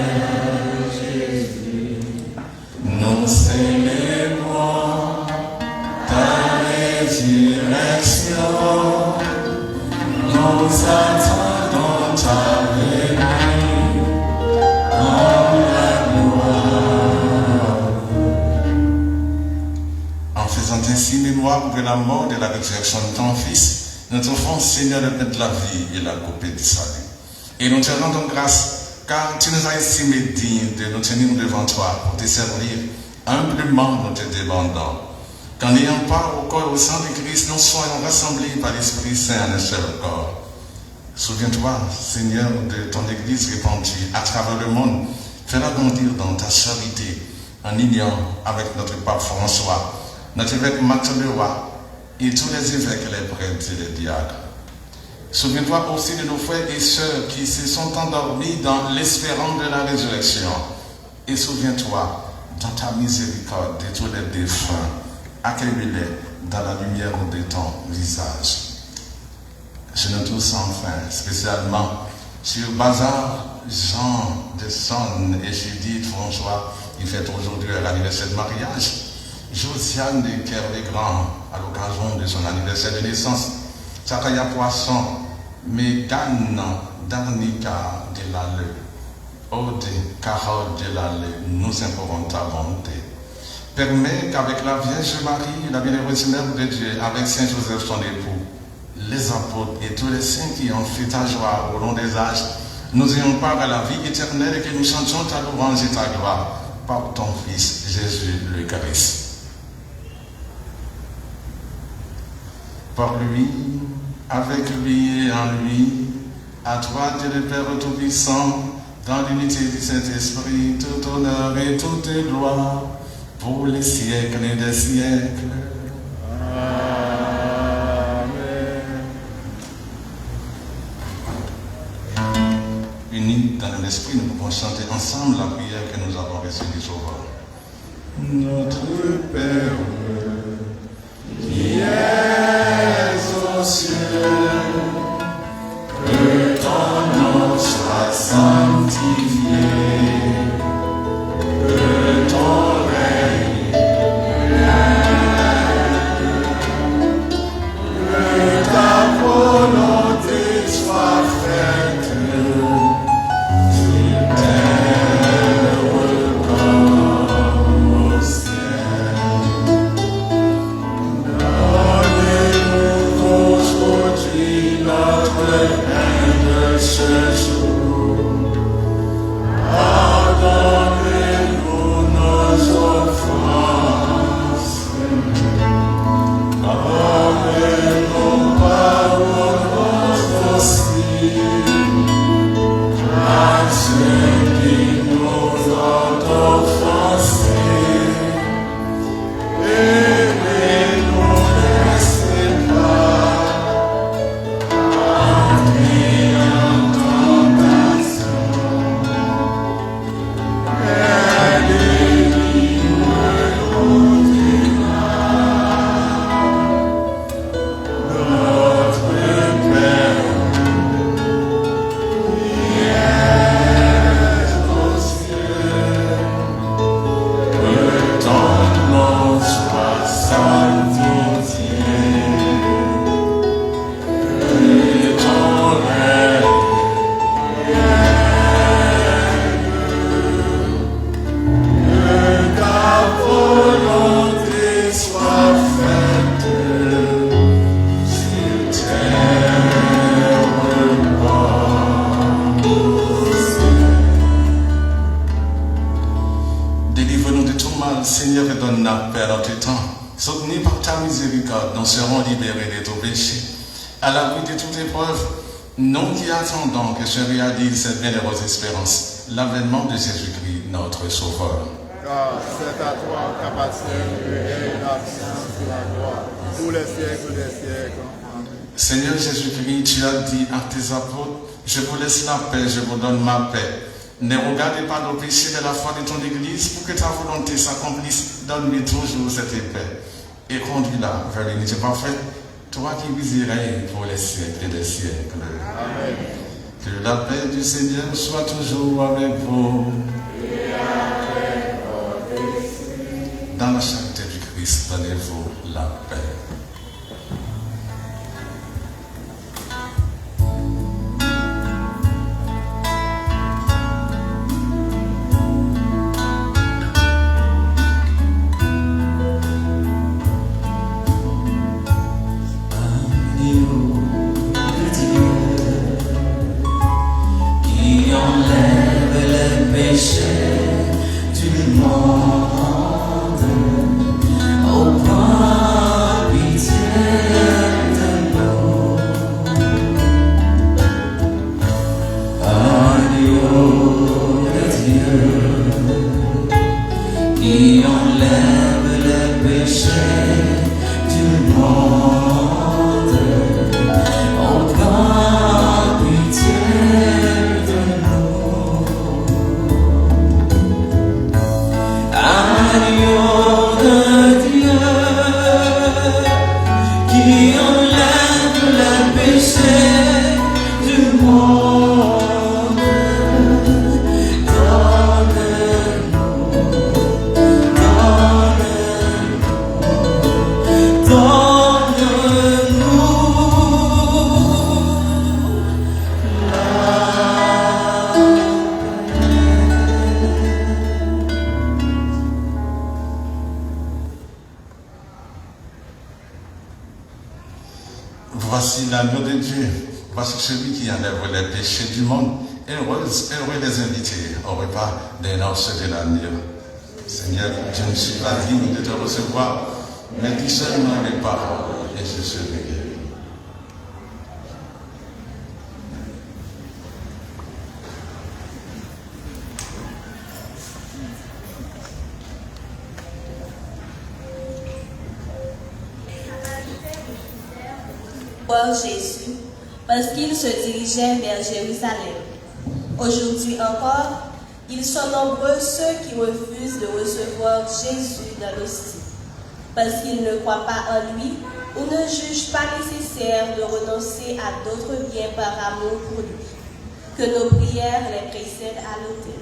Jésus, nous célébrons ta résurrection. Nous attendons ta venue en la gloire. En faisant ainsi mémoire de la mort et de la résurrection de ton Fils, nous t'offrons, Seigneur, le pain de la vie et la coupe du salut. Et nous te rendons grâce, car tu nous as estimés dignes de nous tenir devant toi pour te servir. Humblement, nous te demandons qu'en n'ayant part au corps et au sang de Christ, nous soyons rassemblés par l'Esprit Saint en un seul corps. Souviens-toi, Seigneur, de ton Église répandue à travers le monde. Fais-la grandir dans ta charité, en union avec notre pape François, notre évêque Martin le Roi, et tous les évêques, les prêtres et les diacres. Souviens-toi aussi de nos frères et sœurs qui se sont endormis dans l'espérance de la résurrection. Et souviens-toi, dans ta miséricorde, de tous les défunts, accueille-les dans la lumière de ton visage. Je nous tous enfin, spécialement sur Bazar, Jean de Sonne et Judith François, qui fête aujourd'hui l'anniversaire de mariage. Josiane de Kerlegrand, à l'occasion de son anniversaire de naissance. Sakaya Poisson, Mégane Darnica de Lalle, Aude Carole de Lalle, nous implorons ta bonté. Permets qu'avec la Vierge Marie, la bienheureuse Mère de Dieu, avec Saint Joseph son époux, les apôtres et tous les saints qui ont fait ta joie au long des âges, nous ayons part à la vie éternelle et que nous chantions ta louange et ta gloire par ton Fils Jésus le Christ. Par lui, avec lui et en lui, à toi Dieu le Père Tout-Puissant, dans l'unité du Saint-Esprit, tout honneur et toute gloire, pour les siècles et des siècles. Unis dans l'esprit, nous pouvons chanter ensemble la prière que nous avons reçue du Sauveur. Notre Père, qui es aux cieux, que ton nom soit sanctifié, que ton règne vienne, que ta volonté soit faite sur terre comme au ciel. Donnez-nous aujourd'hui notre pain de ce jour. Pardonnez-nous nos offenses, comme nous pardonnons aussi à ceux qui nous ont offensés. Et ne nous laissez pas entrer en tentation, mais délivre-nous du mal. Notre Père, qui es aux cieux, que ton nom soit sanctifié, que ton règne vienne, que ta volonté soit faite sur terre comme au ciel. Délivre-nous de tout mal, Seigneur, et donne la paix dans tes temps. Soutenus par ta miséricorde, nous serons libérés de tout péché. À l'abri de toute épreuve, nous qui attendons que se réalise cette bienheureuse espérance, l'avènement de Jésus-Christ, notre Sauveur. Car c'est à toi qu'appartient et la puissance et la gloire, pour les siècles des siècles. Amen. Seigneur Jésus-Christ, tu as dit à tes apôtres, je vous laisse la paix, je vous donne ma paix. Ne regardez pas nos péchés de la foi de ton Église pour que ta volonté s'accomplisse. Donne-lui toujours cette paix et conduis-la vers l'unité parfaite, toi qui viserais pour les siècles et des siècles. Amen. Que la paix du Seigneur soit toujours avec vous. Dans la charité du Christ, donnez-vous la paix. Qui enlève les péchés du monde. Oh, prends pitié de nous. Agneau de Dieu, qui enlève les péchés du monde. Oh, prends pitié de nous. Agneau de Dieu, qui enlève les péchés du monde. Voici l'agneau de Dieu. Voici celui qui enlève les péchés du monde. Heureux les invités au repas des noces de l'avenir. Seigneur, je ne suis pas digne de te recevoir, mais dis seulement les paroles et je serai guéri. Jésus, parce qu'il se dirigeait vers Jérusalem. Aujourd'hui encore, ils sont nombreux ceux qui refusent de recevoir Jésus dans l'hostie, parce qu'ils ne croient pas en lui ou ne jugent pas nécessaire de renoncer à d'autres biens par amour pour lui. Que nos prières les précèdent à l'autel.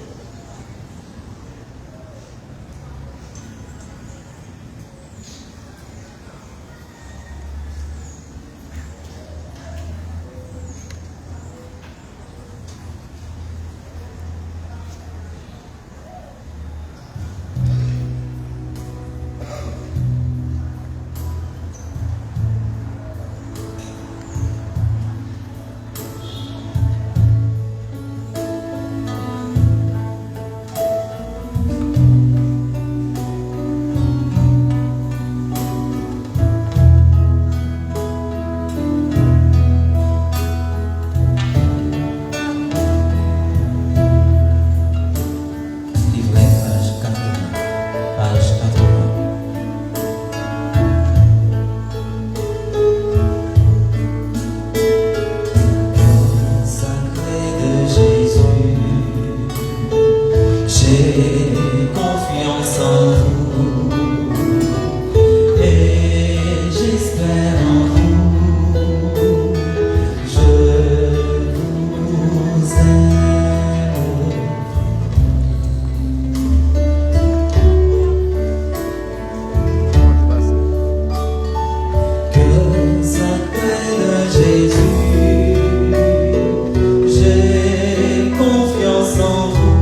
J'ai confiance en vous.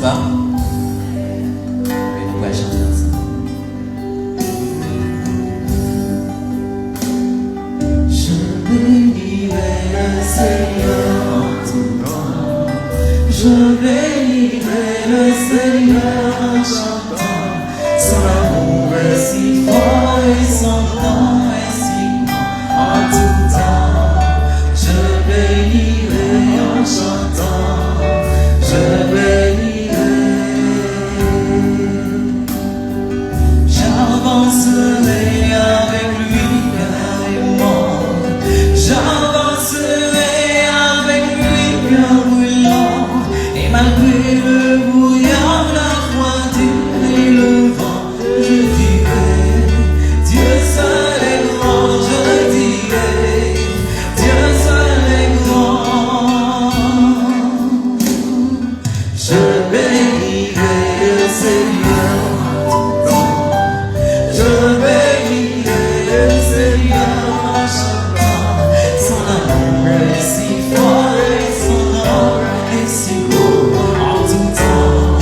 pas? Mais nous allons chanter ensemble. Je bénirai le Seigneur en tout temps. Je bénirai le Seigneur en chantant. Son amour est si fort et son nom est si grand en tout temps. Je bénirai en chantant. Je bénirai. J'avancerai avec lui carrément. J'avancerai avec lui cœur brûlant. Et malgré le brouillard, la froidure et le vent, je dirai, Dieu seul est grand, je dirai, Dieu seul est grand. Je bénirai le Seigneur en tout temps. Je bénirai le Seigneur en chantant. Son amour est si fort et son nom est si beau en tout temps.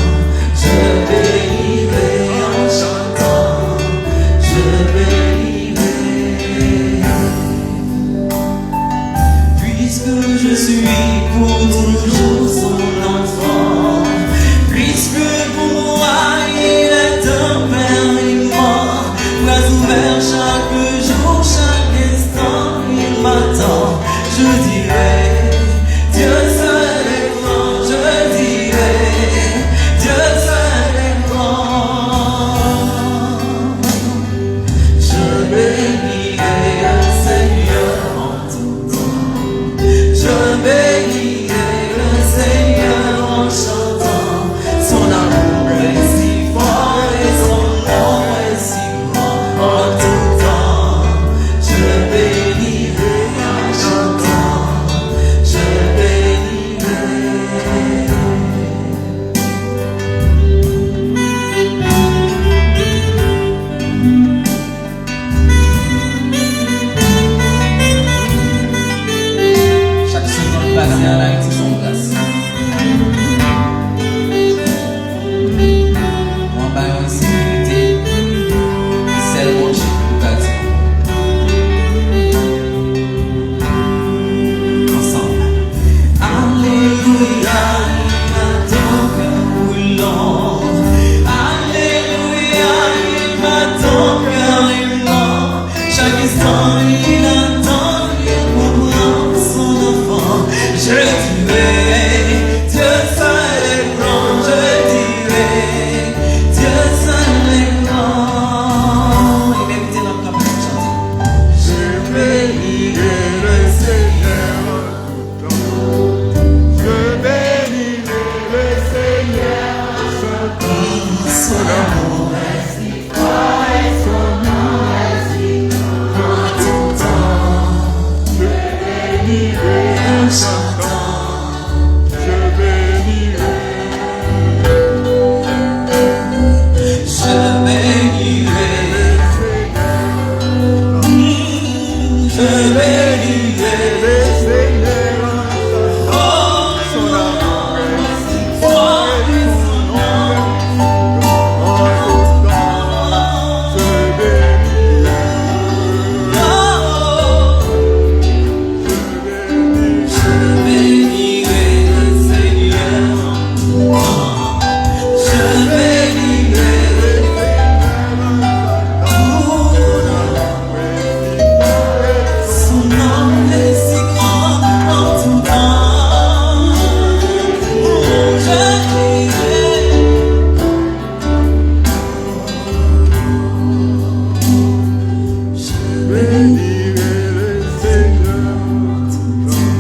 Je bénirai en chantant. Je bénirai. Puisque je suis pour toujours son enfant, puisque pour moi il est un père aimant, bras ouverts chaque jour, chaque instant il m'attend. Je dirai, Dieu seul est grand, je dirai, Dieu seul est grand. Je bénirai le Seigneur en tout temps. Je bénirai le Seigneur en chantant. Son amour est si fort et son nom est si grand en tout temps. Je bénirai en chantant. Je bénirai. Chaque seconde passée à Haïti son grâce. Moi, par une sécurité, c'est le bon Dieu qui va dire. Ensemble. Alléluia, il m'a ton cœur brûlant. Alléluia, il m'a ton cœur aimant. Chaque instant, il attend, il comprend son enfant. Je dirai, Dieu seul est grand, je dirai, Dieu seul est grand. Et même t'es dans le campagne chanter. Je bénirai le Seigneur en tout temps. Je bénirai le Seigneur en chantant. Son amour est si fort et son nom est si grand en tout temps. Je bénirai En chantant. Je bénirai. Je bénirai. Je bénirai. Le Seigneur en chantant. Oh, Son amour est si fort et son nom. en tout temps. Je bénirai. Oh, je bénirai le Seigneur en tout temps. Je bénirai. Son nom est si grand en tout temps. Je dirai. Je Bénirai le Seigneur en tout temps.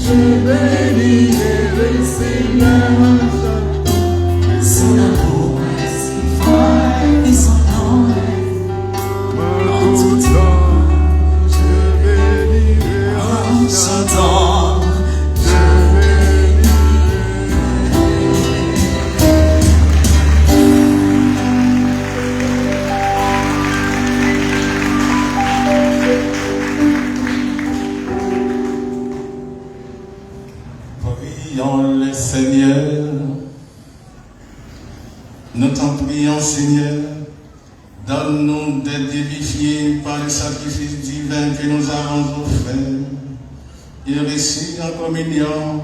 Je bénirai le Seigneur en chantant. Son amour est si fort et son nom est En tout temps. Je bénirai en en chantant. chantant. Je Prions le Seigneur Nous t'en prions, Seigneur, donne-nous d'être édifiés par le sacrifice divin que nous avons offert et reçu en communion,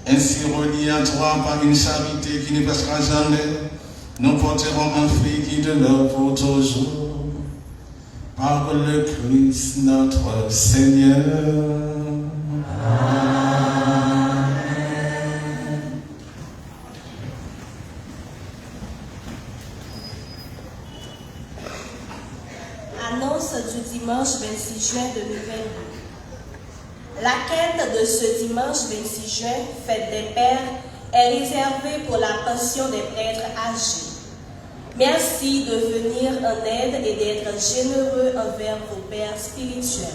ainsi reliés à toi par une charité qui ne passera jamais. Nous porterons un fruit qui demeure pour toujours. Par le Christ notre Seigneur. Annonce du dimanche 26 juin 2022. La quête de ce dimanche 26 juin, fête des Pères, est réservée pour la pension des prêtres âgés. Merci de venir en aide et d'être généreux envers vos pères spirituels.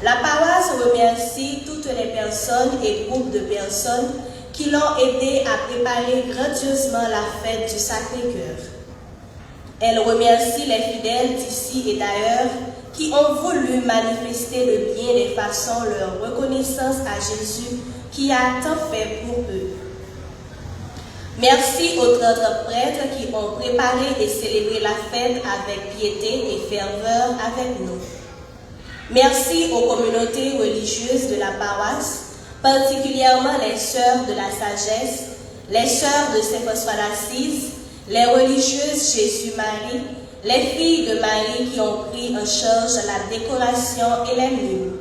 La paroisse remercie toutes les personnes et groupes de personnes qui l'ont aidé à préparer grandiosement la fête du Sacré-Cœur. Elle remercie les fidèles d'ici et d'ailleurs qui ont voulu manifester de bien des façons leur reconnaissance à Jésus qui a tant fait pour eux. Merci aux 30 prêtres qui ont préparé et célébré la fête avec piété et ferveur avec nous. Merci aux communautés religieuses de la paroisse, particulièrement les sœurs de la sagesse, les sœurs de Saint-François d'Assise, les religieuses Jésus-Marie, les filles de Marie qui ont pris en charge la décoration et les murs.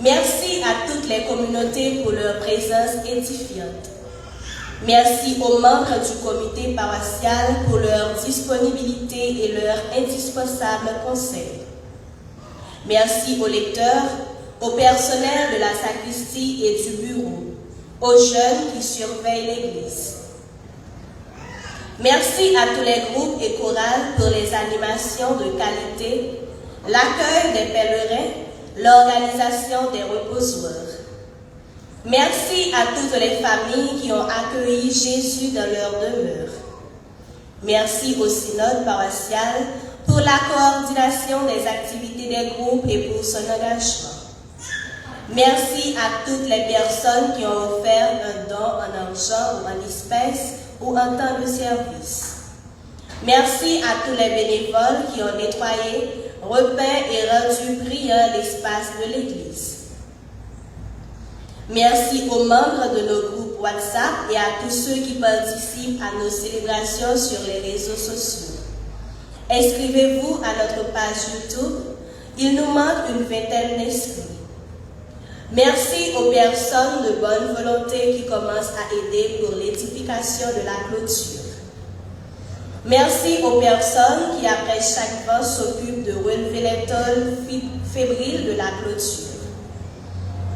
Merci à toutes les communautés pour leur présence édifiante. Merci aux membres du comité paroissial pour leur disponibilité et leur indispensable conseil. Merci aux lecteurs, au personnel de la sacristie et du bureau, aux jeunes qui surveillent l'église. Merci à tous les groupes et chorales pour les animations de qualité, l'accueil des pèlerins, l'organisation des reposoirs. Merci à toutes les familles qui ont accueilli Jésus dans leur demeure. Merci au synode paroissial pour la coordination des activités des groupes et pour son engagement. Merci à toutes les personnes qui ont offert un don en argent ou en espèces ou en temps de service. Merci à tous les bénévoles qui ont nettoyé, repeint et rendu brillant l'espace de l'Église. Merci aux membres de nos groupes WhatsApp et à tous ceux qui participent à nos célébrations sur les réseaux sociaux. Inscrivez-vous à notre page YouTube. Il nous manque une vingtaine d'inscrits. Merci aux personnes de bonne volonté qui commencent à aider pour l'édification de la clôture. Merci aux personnes qui, après chaque vent, s'occupent de relever les tôles fébriles de la clôture.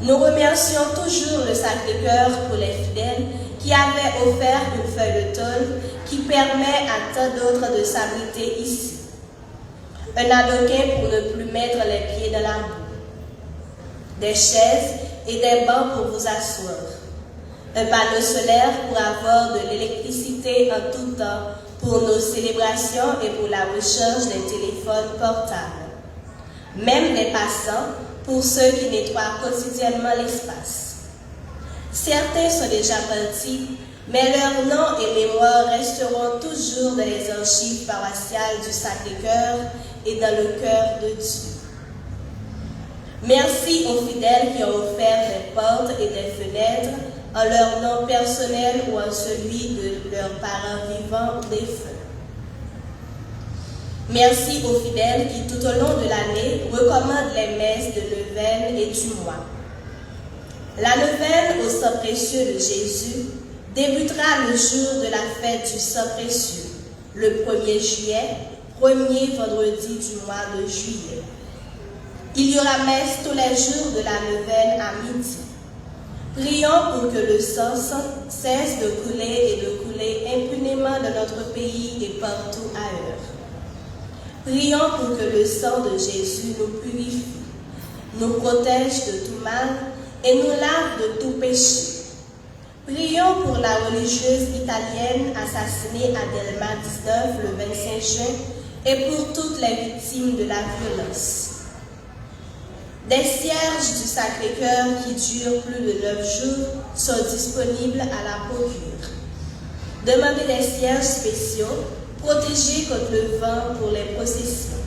Nous remercions toujours le Sacré-Cœur pour les fidèles qui avaient offert une feuille de tôle qui permet à tant d'autres de s'abriter ici. Un adoquin pour ne plus mettre les pieds dans la boue. Des chaises et des bancs pour vous asseoir. Un panneau solaire pour avoir de l'électricité en tout temps pour nos célébrations et pour la recharge des téléphones portables. Même des passants pour ceux qui nettoient quotidiennement l'espace. Certains sont déjà partis, mais leurs noms et mémoires resteront toujours dans les archives paroissiales du Sacré-Cœur et dans le cœur de Dieu. Merci aux fidèles qui ont offert des portes et des fenêtres en leur nom personnel ou en celui de leurs parents vivants ou défunts. Merci aux fidèles qui, tout au long de l'année, recommandent les messes de neuvaine et du mois. La neuvaine au sang précieux de Jésus débutera le jour de la fête du sang précieux, le 1er juillet, premier vendredi du mois de juillet. Il y aura messe tous les jours de la neuvaine à midi. Prions pour que le sang cesse de couler et de couler impunément dans notre pays et partout ailleurs. Prions pour que le sang de Jésus nous purifie, nous protège de tout mal et nous lave de tout péché. Prions pour la religieuse italienne assassinée à Delma 19 le 25 juin et pour toutes les victimes de la violence. Des cierges du Sacré-Cœur qui durent plus de 9 jours sont disponibles à la procure. Demandez des cierges spéciaux, protégés contre le vent pour les possessions.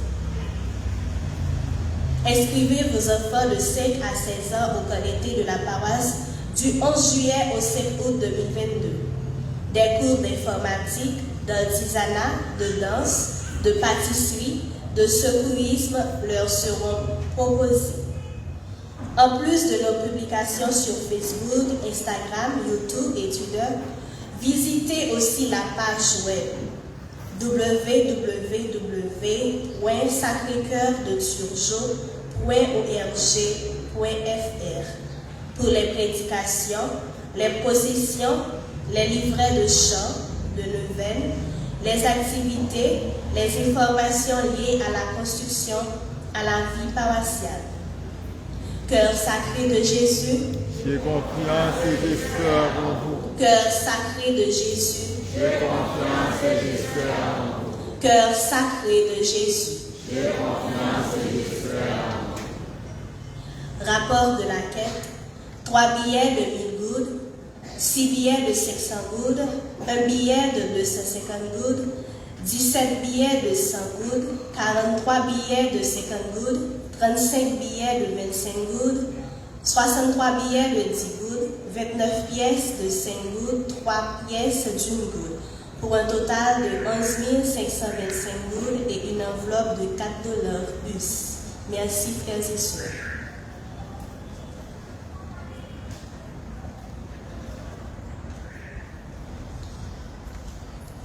Inscrivez vos enfants de 5 à 16 ans au comité de la paroisse du 11 juillet au 5 août 2022. Des cours d'informatique, d'artisanat, de danse, de pâtisserie, de secourisme leur seront proposés. En plus de nos publications sur Facebook, Instagram, YouTube et Twitter, visitez aussi la page web www.sacrécoeurdeturgeau.org.fr pour les prédications, les processions, les livrets de chants, de neuvaines, les activités, les informations liées à la construction, à la vie paroissiale. Cœur sacré de Jésus, j'ai confiance et j'espère en vous. Cœur sacré de Jésus, J'ai confiance et j'espère en vous. Cœur sacré de Jésus. J'ai confiance et j'espère en vous. Rapport de la quête, 3 billets de 1000 goudes, 6 billets de 500 goudes, 1 billet de 250 goudes, 17 billets de 100 goudes, 43 billets de 50 goudes, 35 billets de 25 goudes, 63 billets de 10 goudes, 29 pièces de 5 goudes, 3 pièces d'1 goude, pour un total de 11 525 goudes et une enveloppe de $4 US. Merci frères et sœurs.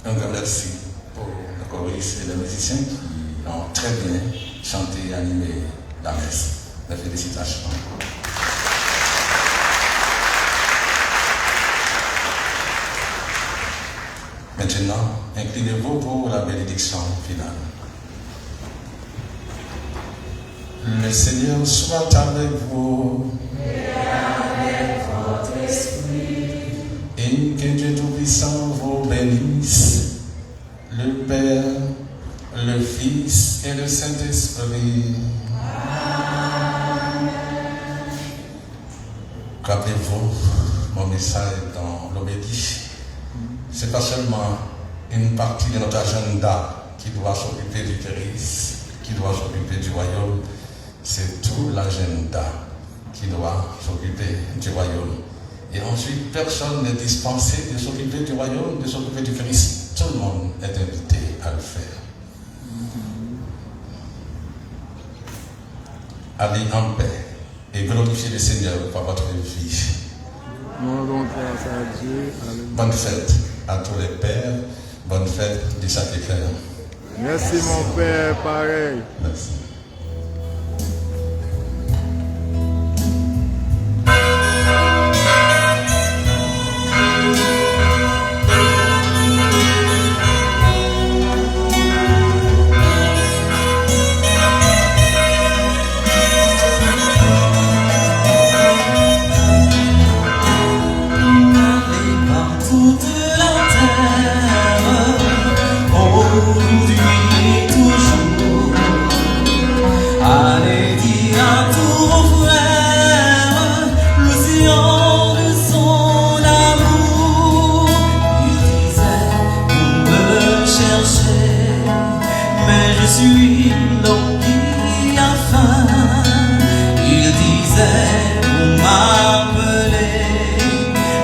Un grand merci pour le choriste et les musiciens qui ont très bien chanté et animé la messe. Mes félicitations. Maintenant, inclinez-vous pour la bénédiction finale. Le Seigneur soit avec vous. Et avec votre esprit. Et que Dieu Tout-Puissant vous bénisse, le Père, le Fils et le Saint-Esprit. Amen. Rappelez-vous, mon message dans l'Obédie, c'est pas seulement une partie de notre agenda qui doit s'occuper du Christ, qui doit s'occuper du royaume, c'est tout l'agenda qui doit s'occuper du royaume. Et ensuite, personne n'est dispensé de s'occuper du royaume, de s'occuper du Christ. Tout le monde est invité à le faire. Allez en paix et glorifiez le Seigneur par votre vie. Rendons grâce à Dieu. Alléluia. Bonne fête à tous les pères. Bonne fête du Sacré-Cœur. Merci mon Père, pareil. Merci.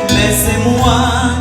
Laissez-moi